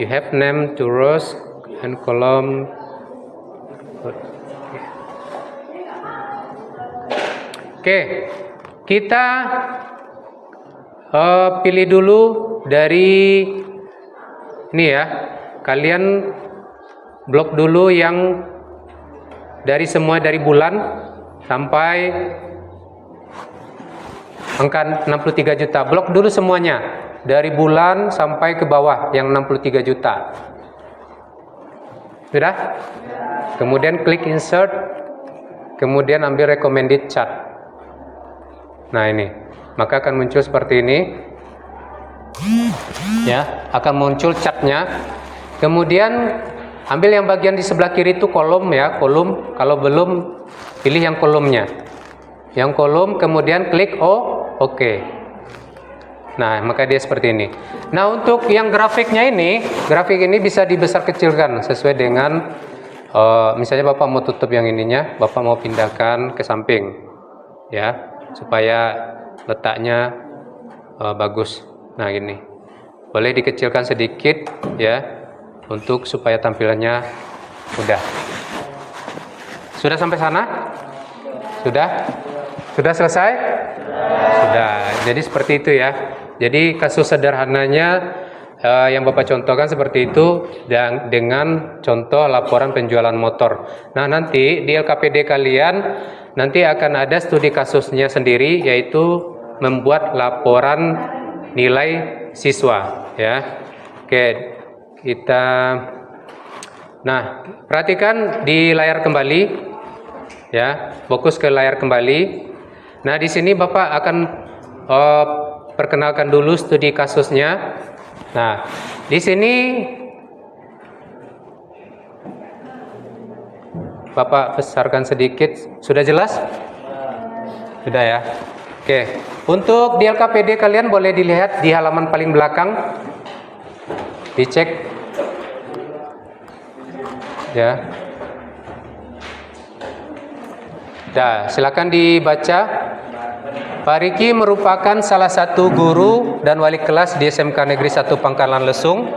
You have name to rows and column. Oke. Kita pilih dulu dari ini ya. Kalian blok dulu yang dari semua dari bulan sampai angka 63 juta. Blok dulu semuanya. Dari bulan sampai ke bawah yang 63 juta. Sudah? Kemudian klik insert. Kemudian ambil recommended chart. Nah ini. Maka akan muncul seperti ini. Ya, akan muncul chartnya. Kemudian ambil yang bagian di sebelah kiri itu kolom ya, kolom. Kalau belum, pilih yang kolomnya. Yang kolom, kemudian klik oke. Nah, maka dia seperti ini. Nah, untuk yang grafiknya ini, grafik ini bisa dibesar kecilkan sesuai dengan misalnya Bapak mau tutup yang ininya, Bapak mau pindahkan ke samping. Ya, supaya letaknya bagus. Nah, gini. Boleh dikecilkan sedikit ya. Untuk supaya tampilannya mudah. Sudah sampai sana? Sudah? Sudah selesai? Sudah. Jadi seperti itu ya. Jadi kasus sederhananya yang Bapak contohkan seperti itu dan dengan contoh laporan penjualan motor. Nah, nanti di LKPD kalian nanti akan ada studi kasusnya sendiri, yaitu membuat laporan nilai siswa ya. Oke. Nah, perhatikan di layar kembali ya, fokus ke layar kembali. Nah, di sini Bapak akan perkenalkan dulu studi kasusnya. Nah, di sini Bapak besarkan sedikit. Sudah jelas? Sudah ya. Oke. Untuk di LKPD kalian boleh dilihat di halaman paling belakang. Dicek. Ya. Dah, silakan dibaca. Pak Riki merupakan salah satu guru dan wali kelas di SMK Negeri 1 Pangkalan Lesung.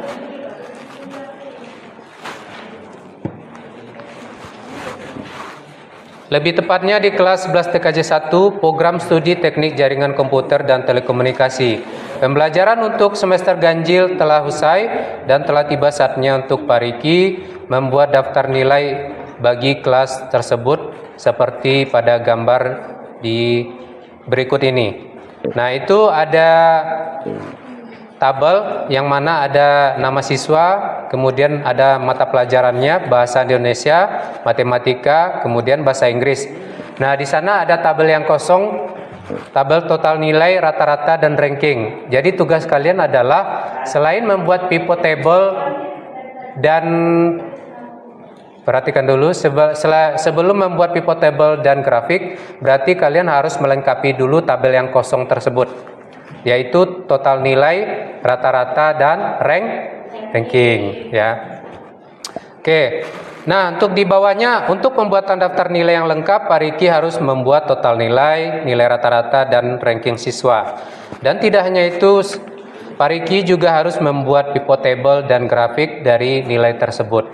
Lebih tepatnya di kelas 11 TKJ 1, program studi teknik jaringan komputer dan telekomunikasi. Pembelajaran untuk semester ganjil telah usai dan telah tiba saatnya untuk Pak Riki membuat daftar nilai bagi kelas tersebut seperti pada gambar di berikut ini. Nah, itu ada tabel yang mana ada nama siswa, kemudian ada mata pelajarannya, bahasa Indonesia, matematika, kemudian bahasa Inggris. Nah, di sana ada tabel yang kosong, tabel total nilai, rata-rata, dan ranking. Jadi tugas kalian adalah selain membuat pivot table dan perhatikan dulu, sebelum membuat pivot table dan grafik, berarti kalian harus melengkapi dulu tabel yang kosong tersebut, yaitu total nilai, rata-rata, dan ranking ya. Oke. Nah, untuk di bawahnya, untuk pembuatan daftar nilai yang lengkap, Pak Riki harus membuat total nilai, nilai rata-rata, dan ranking siswa. Dan tidak hanya itu, Pak Riki juga harus membuat pivot table dan grafik dari nilai tersebut.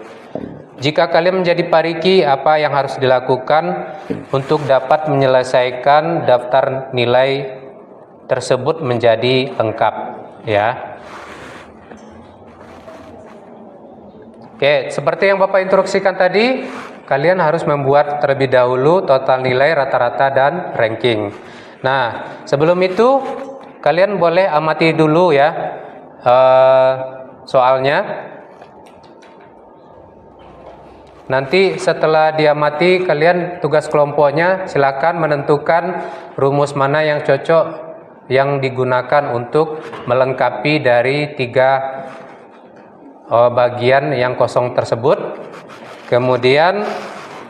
Jika kalian menjadi Pak Riki, apa yang harus dilakukan untuk dapat menyelesaikan daftar nilai tersebut menjadi lengkap, ya. Oke, seperti yang Bapak instruksikan tadi, kalian harus membuat terlebih dahulu total nilai, rata-rata, dan ranking. Nah, sebelum itu kalian boleh amati dulu ya soalnya. Nanti setelah diamati, kalian tugas kelompoknya silakan menentukan rumus mana yang cocok yang digunakan untuk melengkapi dari 3 bagian yang kosong tersebut. Kemudian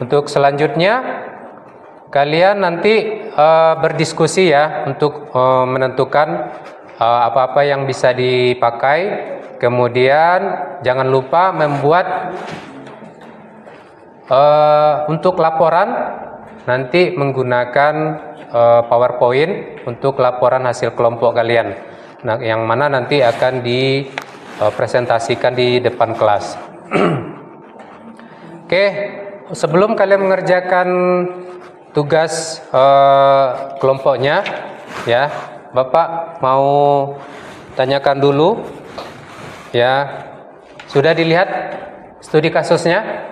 untuk selanjutnya kalian nanti berdiskusi ya untuk menentukan apa-apa yang bisa dipakai. Kemudian jangan lupa membuat untuk laporan nanti menggunakan PowerPoint untuk laporan hasil kelompok kalian. Nah, yang mana nanti akan dipresentasikan di depan kelas. Oke, sebelum kalian mengerjakan tugas kelompoknya, ya, Bapak mau tanyakan dulu, ya, sudah dilihat studi kasusnya?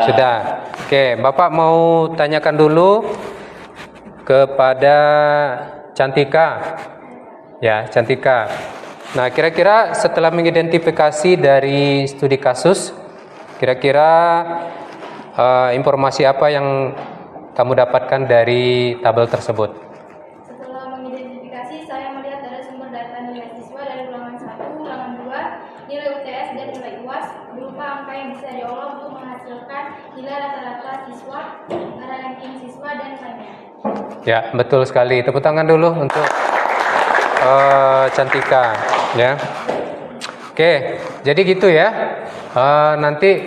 Sudah. Oke, Bapak mau tanyakan dulu kepada Cantika. Ya, Cantika. Nah, kira-kira setelah mengidentifikasi dari studi kasus, kira-kira informasi apa yang kamu dapatkan dari tabel tersebut? Setelah mengidentifikasi, saya melihat ada sumber data nilai siswa dari ulangan 1, ulangan 2, nilai UTS dan nilai UAS berupa angka yang bisa diolah untuk menghasilkan nilai rata-rata siswa, ranking siswa, dan lainnya. Ya, betul sekali. Tepuk tangan dulu untuk Cantika, ya. Oke, jadi gitu ya. Nanti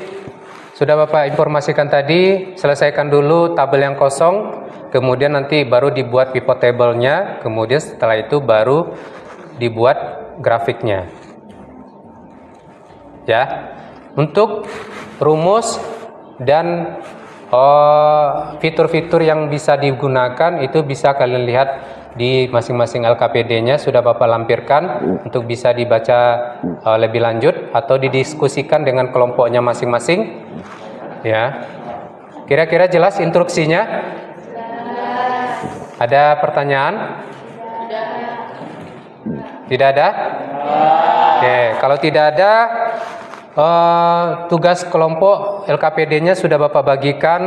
sudah Bapak informasikan tadi, selesaikan dulu tabel yang kosong, kemudian nanti baru dibuat pivot table-nya, kemudian setelah itu baru dibuat grafiknya. Ya. Untuk rumus dan fitur-fitur yang bisa digunakan itu bisa kalian lihat di masing-masing LKPD-nya, sudah Bapak lampirkan untuk bisa dibaca lebih lanjut atau didiskusikan dengan kelompoknya masing-masing. Ya. Kira-kira jelas instruksinya? Ada pertanyaan? Tidak ada? Oke, kalau tidak ada, tugas kelompok LKPD-nya sudah Bapak bagikan.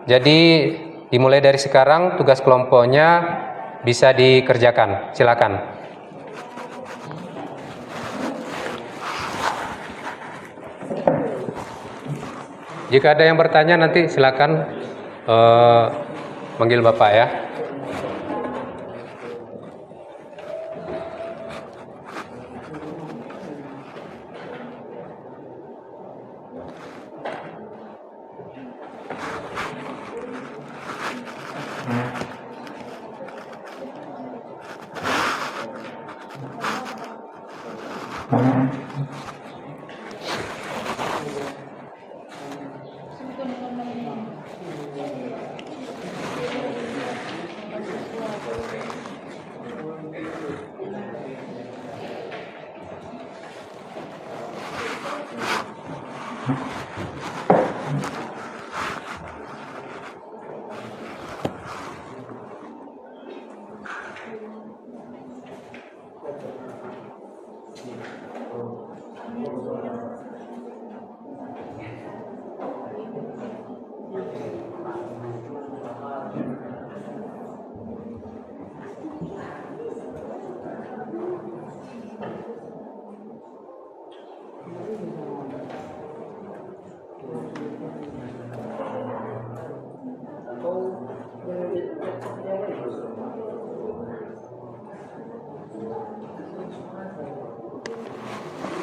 Jadi dimulai dari sekarang tugas kelompoknya bisa dikerjakan. Silakan. Jika ada yang bertanya nanti silakan manggil Bapak ya.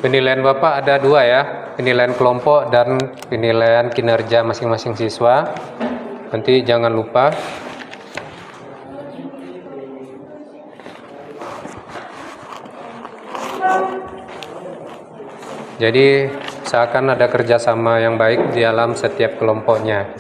Penilaian Bapak ada 2 ya, penilaian kelompok dan penilaian kinerja masing-masing siswa. Nanti jangan lupa. Jadi seakan ada kerjasama yang baik di dalam setiap kelompoknya.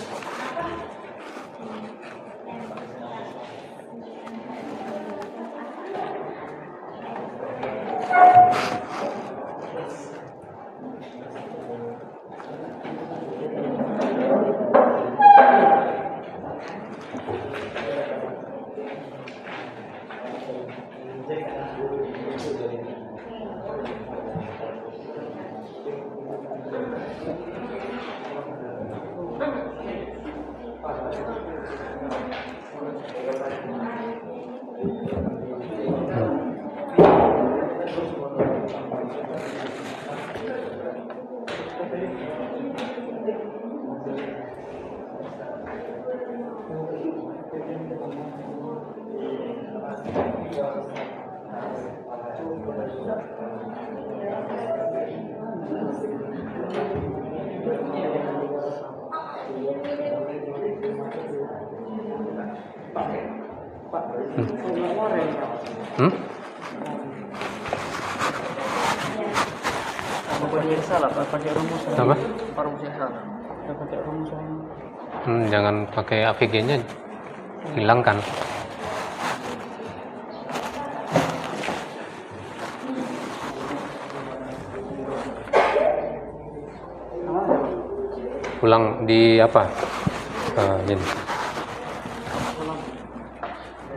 Apa? Jangan pakai AVG-nya, hilangkan. Ulang di apa? Gini.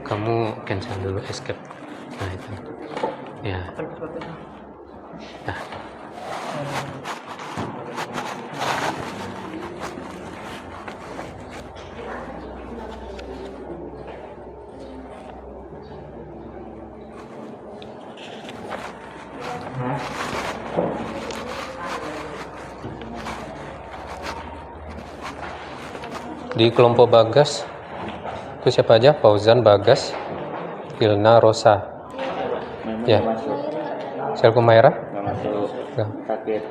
Kamu cancel dulu, escape. Nah itu. Ya. Nah. Di kelompok Bagas itu siapa aja? Fauzan, Bagas, Ilna, Rosa. Ya. Sel Kumaira? Enggak. Sakit.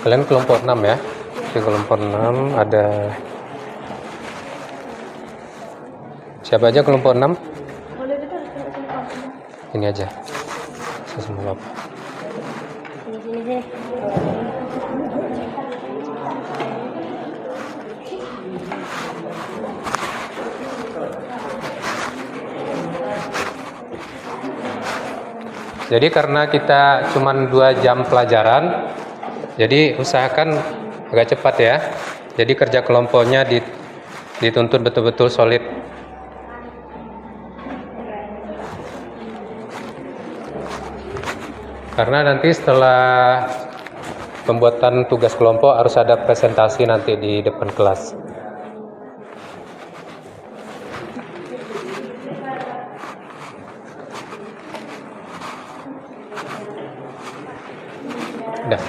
Kalian kelompok 6 ya. Di kelompok 6 ada siapa aja kelompok 6? Ini aja. Semua Bapak. Jadi karena kita cuma 2 jam pelajaran, jadi usahakan agak cepat ya. Jadi kerja kelompoknya Dituntut betul-betul solid. Karena nanti setelah pembuatan tugas kelompok harus ada presentasi nanti di depan kelas. Udah.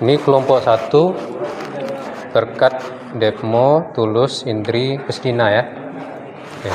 Ini kelompok 1 Berkat, Depmo, Tulus, Indri, Pestina ya. Oke.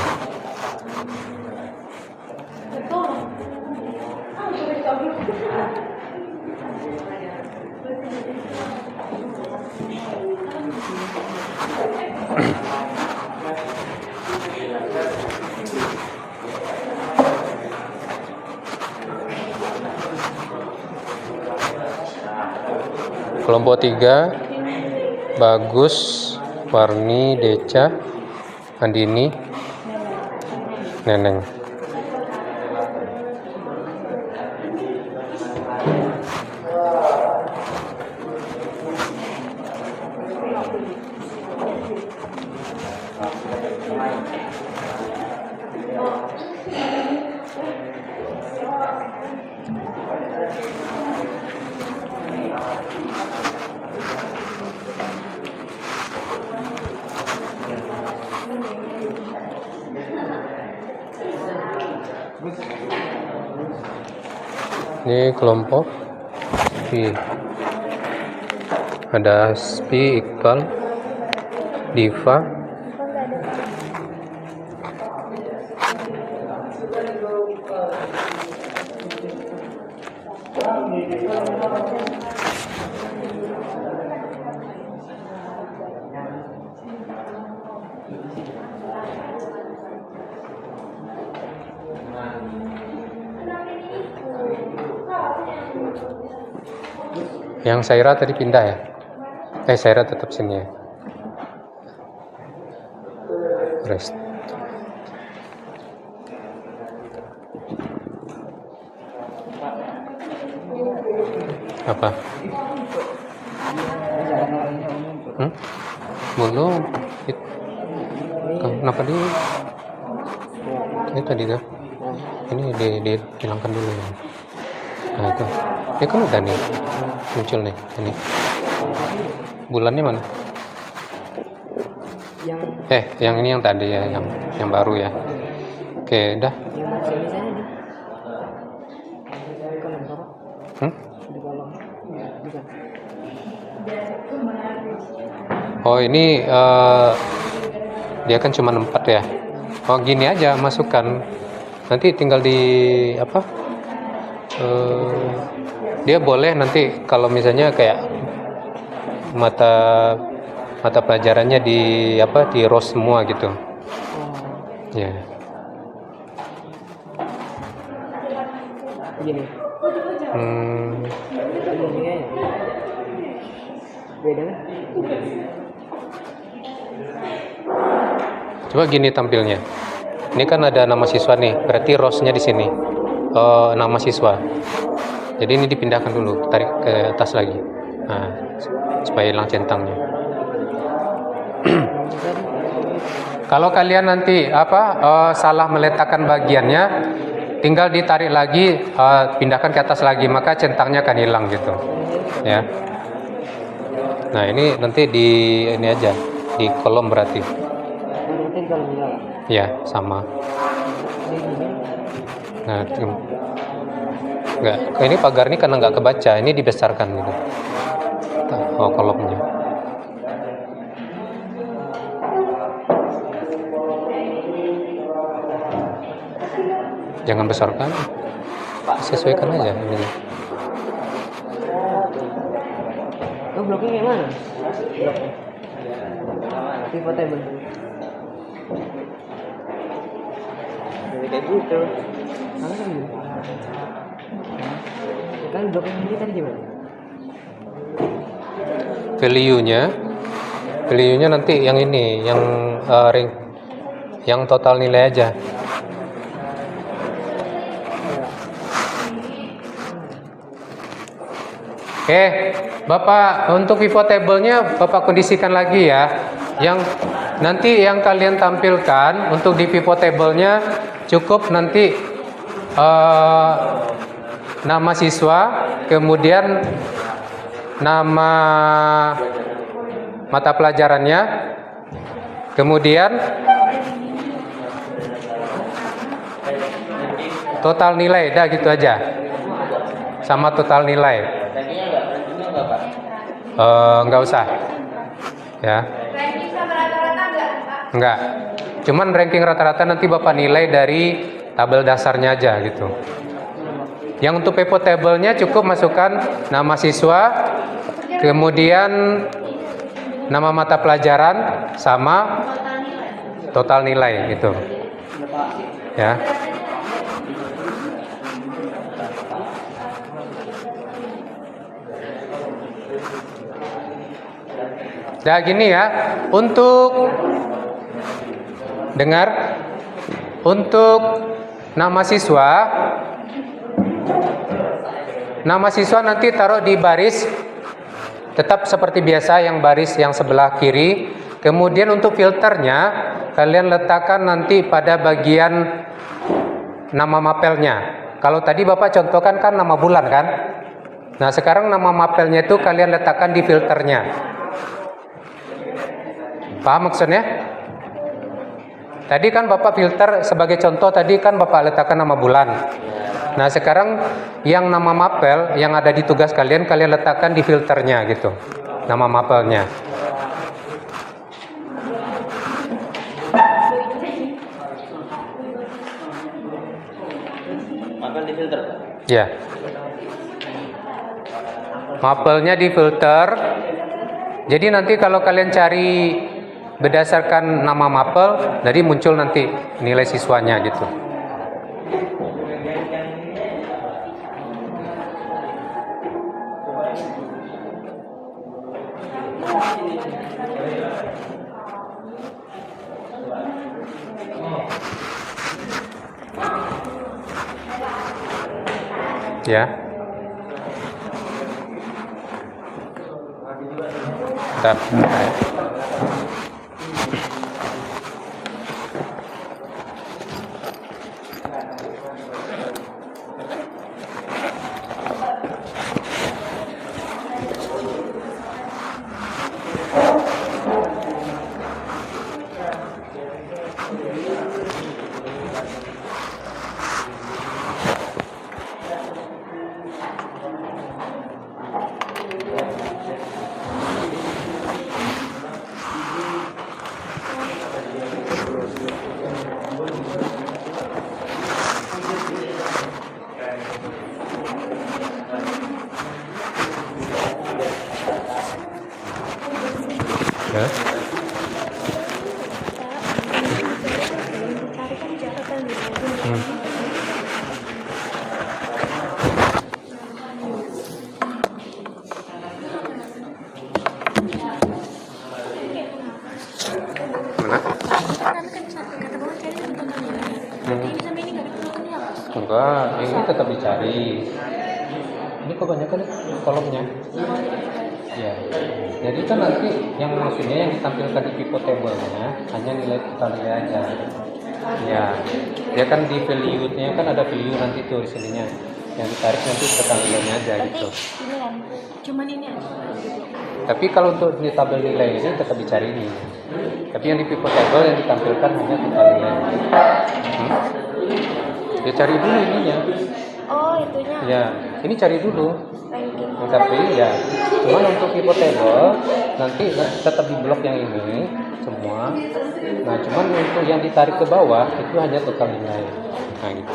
Kelompok 3 Bagus, Warni, Deca, Andini, Neneng. Ini kelompok Spi. Ada Spi, Iqbal, Diva, yang Saira tadi pindah ya? Saira tetap sini ya. Rest. Apa? Belum. Kenapa dia? Ini tadi kan? Ini dihilangkan dulu ya. Nah itu. Dia kan udah nih muncul nih ini. Bulannya mana? Yang ini yang tadi ya, yang baru ya. Oke, dah. Oh ini dia kan cuma 4 ya. Oh gini aja masukkan. Nanti tinggal di apa? Dia boleh nanti kalau misalnya kayak mata pelajarannya di roast semua gitu. Ya. Gini. Beda kan? Coba gini tampilnya. Ini kan ada nama siswa nih, berarti roastnya di sini. Nama siswa. Jadi ini dipindahkan dulu, tarik ke atas lagi. Nah, supaya hilang centangnya. Kalau kalian nanti salah meletakkan bagiannya, tinggal ditarik lagi, pindahkan ke atas lagi, maka centangnya akan hilang gitu. Ya. Nah, ini nanti di ini aja, di kolom berarti. Berarti kalau bilang Ya, sama. Nah, enggak, ini pagar ini karena nggak kebaca, ini dibesarkan gitu. Oh, kolomnya. Jangan besarkan, sesuaikan aja ini. oh bloknya kayak mana? Bloknya pivot table kayak gitu. Mana kan gitu? Kan bloknya ini tadi gimana? Value-nya nanti yang ini, yang ring, yang total nilai aja. Oke, Bapak, untuk pivot table-nya Bapak kondisikan lagi ya. Yang nanti yang kalian tampilkan untuk di pivot table-nya cukup nanti nama siswa, kemudian nama mata pelajarannya, kemudian total nilai, dah gitu aja. Sama total nilai. Rankingnya enggak, Pak? Nggak usah. Ya. Ranking sama rata-rata enggak, Pak? Enggak. Cuman ranking rata-rata nanti Bapak nilai dari tabel dasarnya aja gitu. Yang untuk pivot table-nya cukup masukkan nama siswa, kemudian nama mata pelajaran sama total nilai gitu. Ya. Nah gini ya, untuk dengar, untuk nama siswa nanti taruh di baris, tetap seperti biasa yang baris yang sebelah kiri. Kemudian untuk filternya kalian letakkan nanti pada bagian nama mapelnya. Kalau tadi Bapak contohkan kan nama bulan kan? Nah sekarang nama mapelnya itu kalian letakkan di filternya. Paham maksudnya? Tadi kan Bapak filter sebagai contoh, tadi kan Bapak letakkan nama bulan. Nah sekarang yang nama mapel yang ada di tugas kalian letakkan di filternya gitu, nama mapelnya. Mapel di filter, Pak? Ya. Mapelnya di filter. Jadi nanti kalau kalian cari berdasarkan nama mapel, jadi muncul nanti nilai siswanya gitu. Ya. Bentar. Ya. Enggak, ini tetap dicari. Ini kebanyakan kolomnya. Ya. Jadi kan nanti yang maksudnya yang ditampilkan di pivot table-nya hanya nilai total nilai aja. Ya. Dia kan di value-nya kan ada value nanti tuh di sininya. Yang ditarik nanti total nilainya aja gitu. Cuman ini aja. Tapi kalau untuk di tabel nilai ini tetap dicari ini. Tapi yang di pivot table yang ditampilkan hanya total nilai. Ya cari dulu ininya. Oh, itunya. Ya, ini cari dulu. Ranking. Tapi ya, cuman untuk pivot table nanti tetap di blok yang ini semua. Nah, cuman untuk yang ditarik ke bawah itu hanya total nilai. Nah, gitu.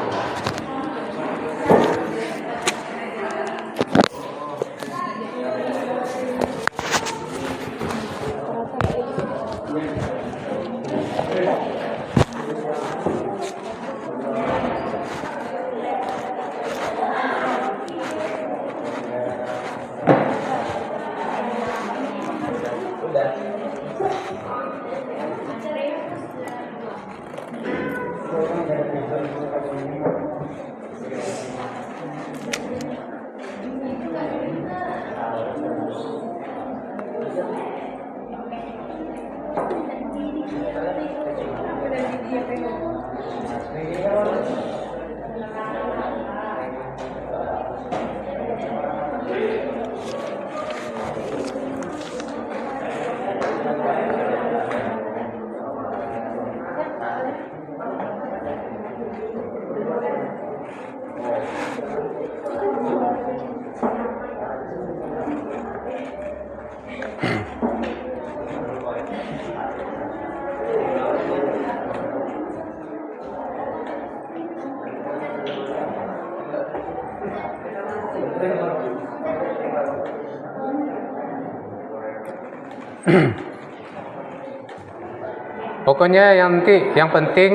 Pokoknya yang penting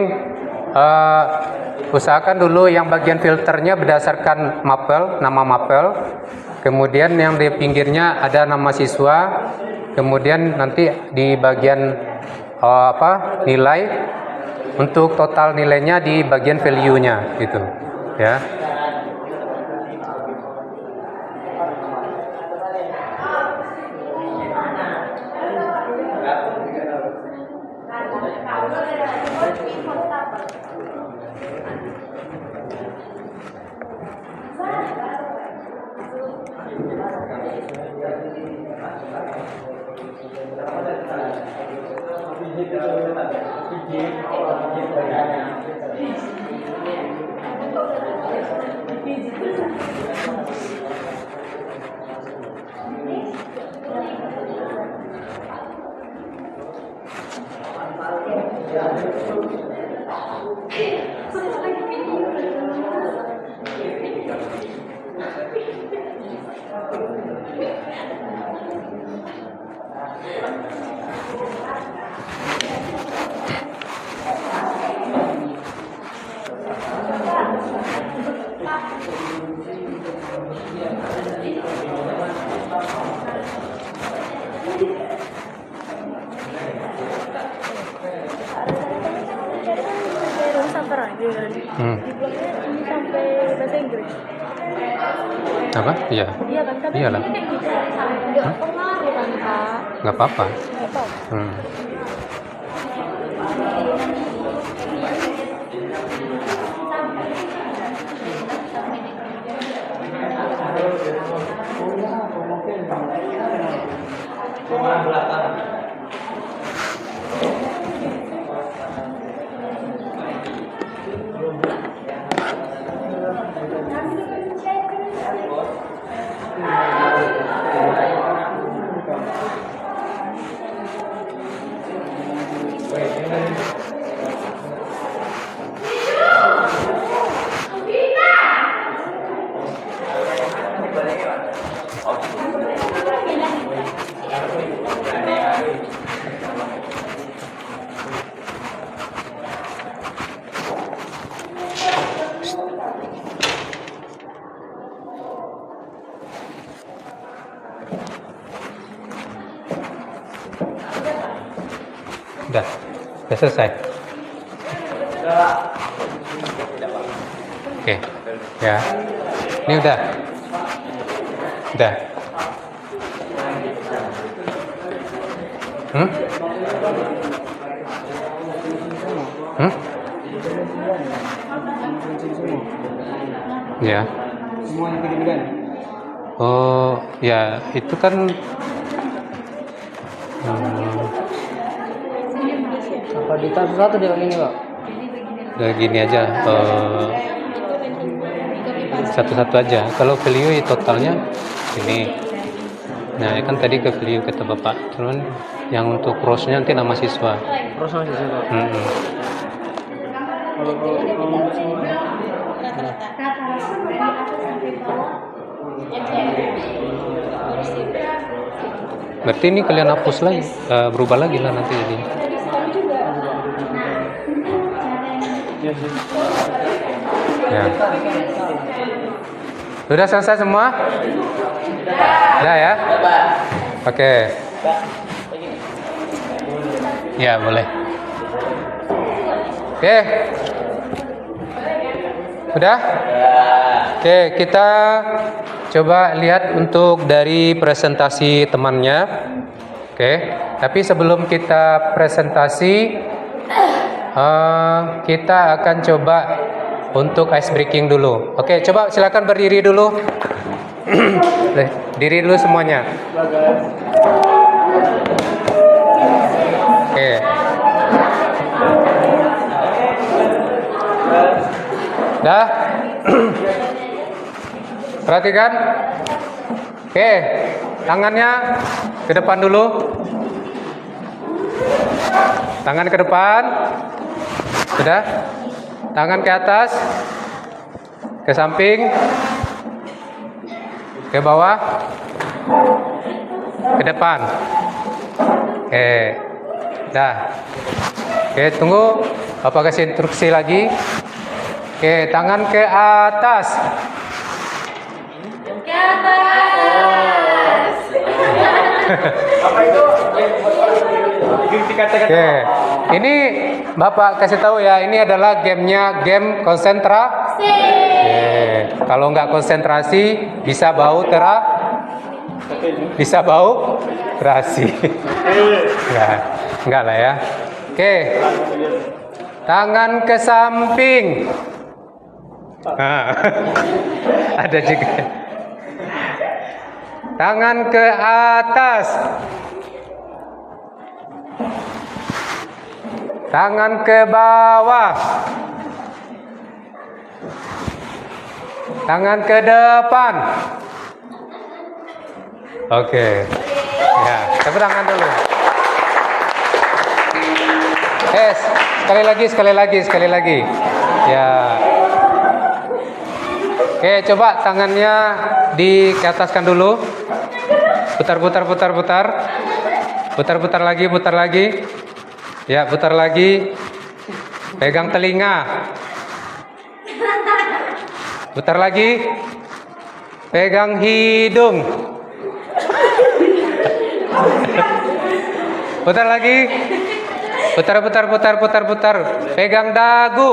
usahakan dulu yang bagian filternya berdasarkan mapel, nama mapel. Kemudian yang di pinggirnya ada nama siswa. Kemudian nanti di bagian nilai untuk total nilainya di bagian value-nya gitu, ya. Ini sampai bahasa Inggris. Apa? Iya. Iya kan? Tapi Iyalah. ini kayak gitu. Nggak pengaruh kan, Kak? Nggak apa-apa. Nggak apa. Udah selesai. Oke, ya. Ini udah. Ya. Semuanya 3 Oh, ya itu kan Apa di satu dia begini Pak? Udah gini aja, satu-satu aja. Kalau value totalnya ini. Nah, ya kan tadi ke value kata Bapak. Cuman yang untuk cross-nya nanti nama siswa. Terus masih satu. Berarti ini kalian hapus lagi, berubah lagi lah nanti jadi. Ya. Sudah selesai semua? Sudah ya? Oke. Ya, boleh. Oke. Sudah? Oke, kita coba lihat untuk dari presentasi temannya. Oke, tapi sebelum kita presentasi, kita akan coba untuk ice breaking dulu. Oke, coba silakan berdiri dulu. Diri dulu semuanya. Oke. Dah? Perhatikan. Oke, tangannya ke depan dulu. Tangan ke depan. Sudah? Tangan ke atas. Ke samping. Ke bawah. Ke depan. Oke. Dah. Oke, tunggu. Bapak kasih instruksi lagi. Oke, tangan ke atas. Ke atas. Oke, ini Bapak kasih tahu ya, ini adalah game konsentrasi. Kalau nggak konsentrasi bisa bau terasi. Enggak lah ya. Oke, tangan ke samping. Nah, ada juga. Tangan ke atas. Tangan ke bawah. Tangan ke depan. Oke. Ya, tepuk tangan dulu. Sekali lagi. Ya. Oke, coba tangannya dikeataskan dulu. Putar lagi. Ya, putar lagi. Pegang telinga. Putar lagi. Pegang hidung. Putar lagi. Putar. Pegang dagu.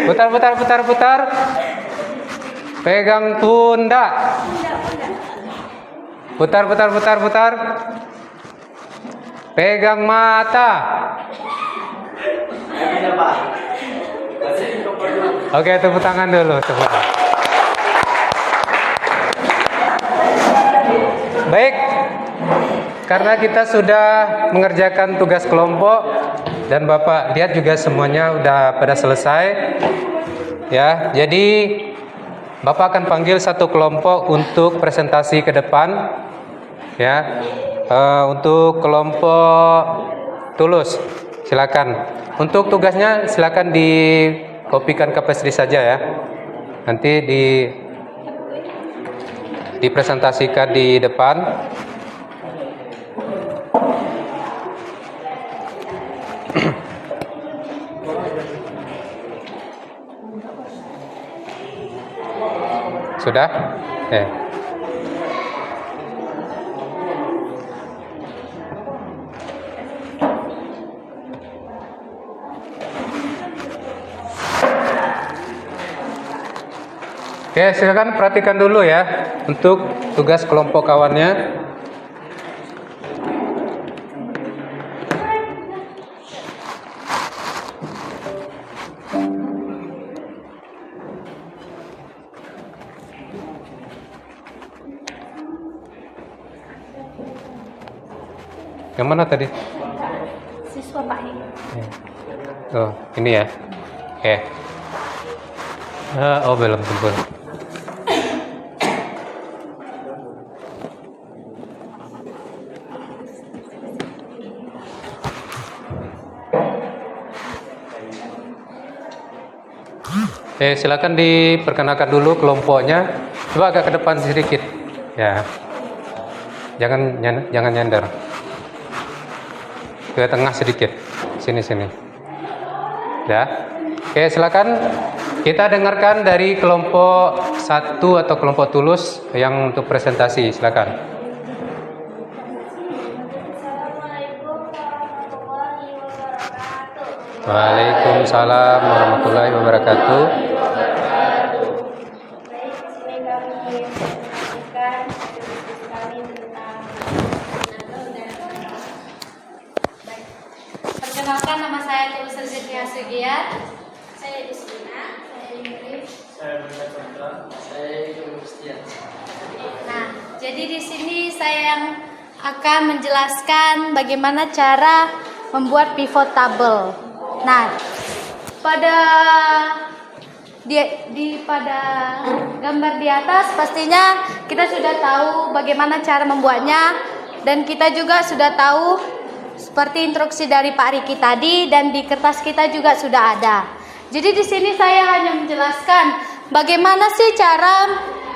Putar. Pegang pundak. Putar. Pegang mata. Oke, tepuk tangan dulu. Baik, karena kita sudah mengerjakan tugas kelompok dan Bapak lihat juga semuanya udah pada selesai. Ya, jadi Bapak akan panggil satu kelompok untuk presentasi ke depan. Ya, untuk kelompok Tulus, silakan. Untuk tugasnya silakan dikopikan ke PS3 saja ya. Nanti dipresentasikan di depan. Sudah? Oke, silakan perhatikan dulu ya untuk tugas kelompok kawannya. Yang mana tadi? Siswa Pak Heng. Oh, ini ya. Oke. Oh, belum kumpul. Silakan diperkenalkan dulu kelompoknya. Coba agak ke depan sedikit. Ya. Jangan nyender. Ke tengah sedikit. Sini. Ya. Oke, silakan kita dengarkan dari kelompok 1 atau kelompok tulus yang untuk presentasi. Silakan. Assalamualaikum warahmatullahi wabarakatuh. Waalaikumsalam warahmatullahi wabarakatuh. Baik, di sini kami menyampaikan diskusi kami tentang Baik. Perkenalkan, nama saya Tulus Rezeki Hasugiat. Saya Istina, saya Inggris. Nah, jadi di sini saya yang akan menjelaskan bagaimana cara membuat pivot table. Nah, pada gambar di atas pastinya kita sudah tahu bagaimana cara membuatnya, dan kita juga sudah tahu seperti instruksi dari Pak Riki tadi, dan di kertas kita juga sudah ada. Jadi di sini saya hanya menjelaskan bagaimana sih cara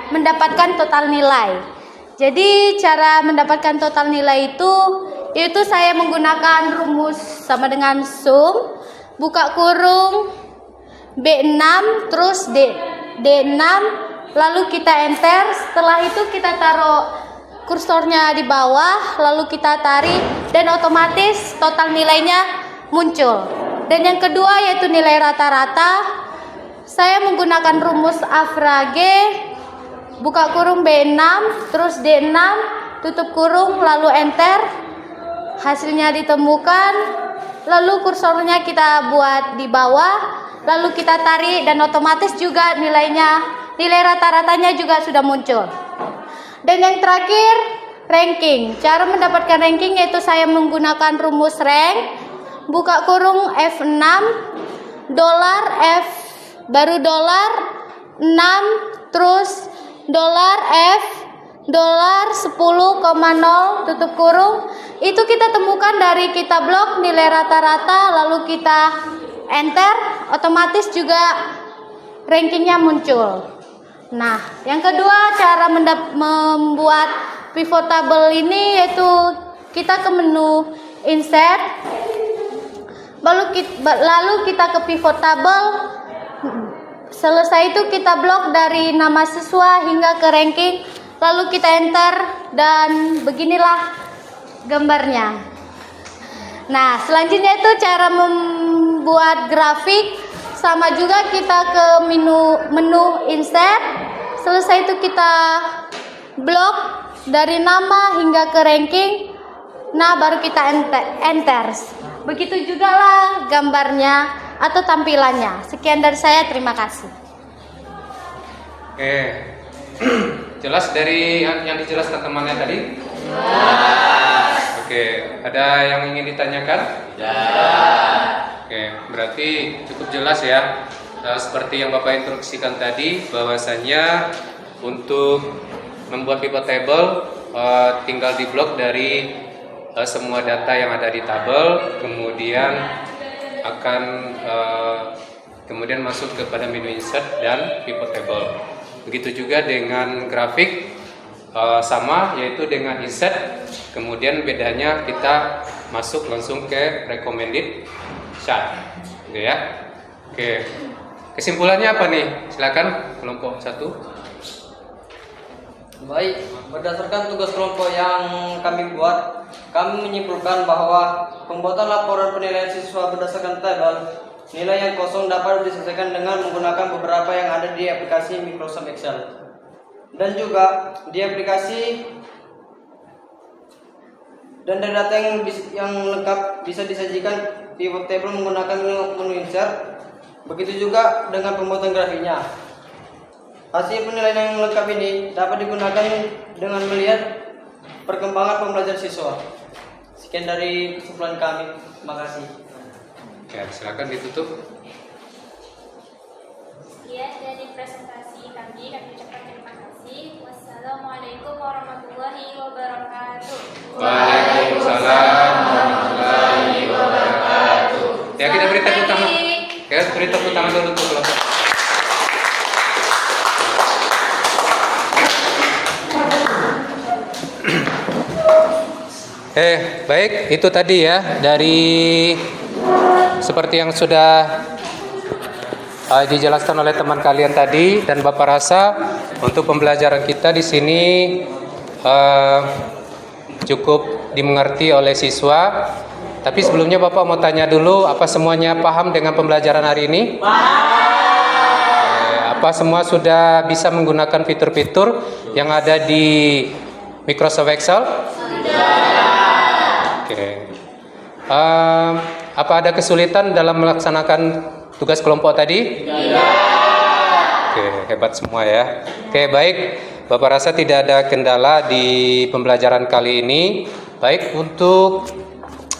mendapatkan total nilai. Jadi cara mendapatkan total nilai itu saya menggunakan rumus sama dengan sum, buka kurung, B6 terus D6, lalu kita enter. Setelah itu kita taruh kursornya di bawah, lalu kita tarik, dan otomatis total nilainya muncul. Dan yang kedua yaitu nilai rata-rata. Saya menggunakan rumus Afrage, buka kurung B6 terus D6, tutup kurung lalu enter. Hasilnya ditemukan, lalu kursornya kita buat di bawah, lalu kita tarik, dan otomatis juga nilai rata-ratanya juga sudah muncul. Dan yang terakhir, ranking. Cara mendapatkan ranking yaitu saya menggunakan rumus rank, buka kurung F6, dolar F, baru dolar 6, terus dolar F, dolar 10,0, tutup kurung. Itu kita temukan dari kita blok nilai rata-rata, lalu kita enter, otomatis juga rankingnya muncul. Nah, yang kedua cara membuat pivot table ini yaitu kita ke menu insert, lalu kita ke pivot table. Selesai itu kita blok dari nama siswa hingga ke ranking, lalu kita enter, dan beginilah gambarnya. Nah, selanjutnya itu cara membuat grafik. Sama juga kita ke menu insert. Selesai itu kita blok dari nama hingga ke ranking. Nah, baru kita enter. Begitu juga lah gambarnya atau tampilannya. Sekian dari saya, terima kasih. Oke. Jelas dari yang dijelaskan temannya tadi? Oke, ada yang ingin ditanyakan? Oke, berarti cukup jelas ya. Seperti yang Bapak instruksikan tadi, bahwasannya untuk membuat pivot table tinggal diblok dari semua data yang ada di tabel, kemudian akan kemudian masuk kepada menu insert dan pivot table. Begitu juga dengan grafik, sama, yaitu dengan insert, kemudian bedanya kita masuk langsung ke recommended chart, gitu ya. Oke, kesimpulannya apa nih? Silakan kelompok 1. Baik, berdasarkan tugas kelompok yang kami buat, kami menyimpulkan bahwa pembuatan laporan penilaian siswa berdasarkan tabel nilai yang kosong dapat diselesaikan dengan menggunakan beberapa yang ada di aplikasi Microsoft Excel. Dan juga di aplikasi dan dari data yang lengkap bisa disajikan pivot table menggunakan menu insert. Begitu juga dengan pembuatan grafiknya. Hasil penilaian yang lengkap ini dapat digunakan dengan melihat perkembangan pembelajaran siswa. Sekian dari kesimpulan kami. Terima kasih. Ya, silakan ditutup. Sekian dari presentasi kami ucapkan terima kasih. Wassalamualaikum warahmatullahi wabarakatuh. Waalaikumsalam warahmatullahi wabarakatuh. Ya, kita beri tepuk tangan. Ya, beri tepuk tangan dulu untuk kelompok. Baik, itu tadi ya dari seperti yang sudah dijelaskan oleh teman kalian tadi dan Bapak rasa untuk pembelajaran kita di sini cukup dimengerti oleh siswa. Tapi sebelumnya Bapak mau tanya dulu, apa semuanya paham dengan pembelajaran hari ini? Apa semua sudah bisa menggunakan fitur-fitur yang ada di Microsoft Excel? Oke. Apa ada kesulitan dalam melaksanakan tugas kelompok tadi? Tidak. Oke, hebat semua ya. Oke, baik. Bapak rasa tidak ada kendala di pembelajaran kali ini. Baik, untuk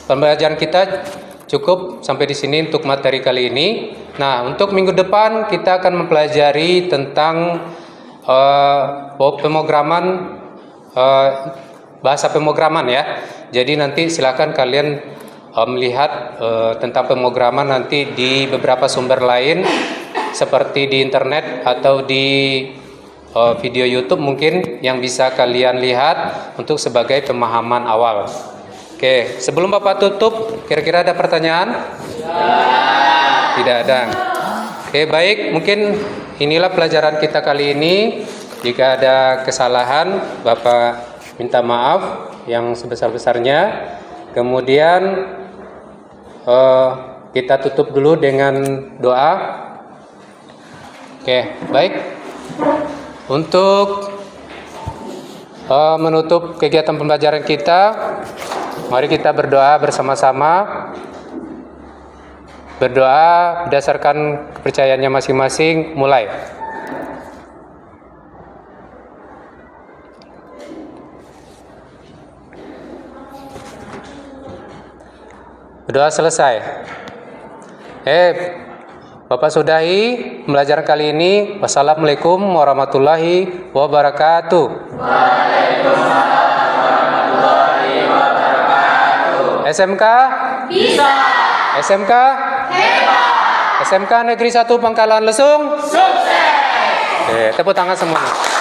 pembelajaran kita cukup sampai di sini untuk materi kali ini. Nah, untuk minggu depan kita akan mempelajari tentang pemrograman, bahasa pemrograman ya. Jadi nanti silakan kalian melihat tentang pemrograman nanti di beberapa sumber lain seperti di internet atau di video YouTube mungkin yang bisa kalian lihat untuk sebagai pemahaman awal. Oke, sebelum Bapak tutup, kira-kira ada pertanyaan? Tidak ada. Oke, baik, mungkin inilah pelajaran kita kali ini. Jika ada kesalahan, Bapak minta maaf yang sebesar-besarnya. Kemudian kita tutup dulu dengan doa. Oke, baik. Untuk menutup kegiatan pembelajaran kita, mari kita berdoa bersama-sama. Berdoa berdasarkan kepercayaannya masing-masing. Mulai. Berdoa selesai. Bapak sudahi pembelajaran kali ini. Wassalamualaikum warahmatullahi wabarakatuh. Waalaikumsalam warahmatullahi wabarakatuh. SMK? Bisa. SMK? Hebat. SMK Negeri 1 Pangkalan Lesung? Sukses. Tepuk tangan semuanya.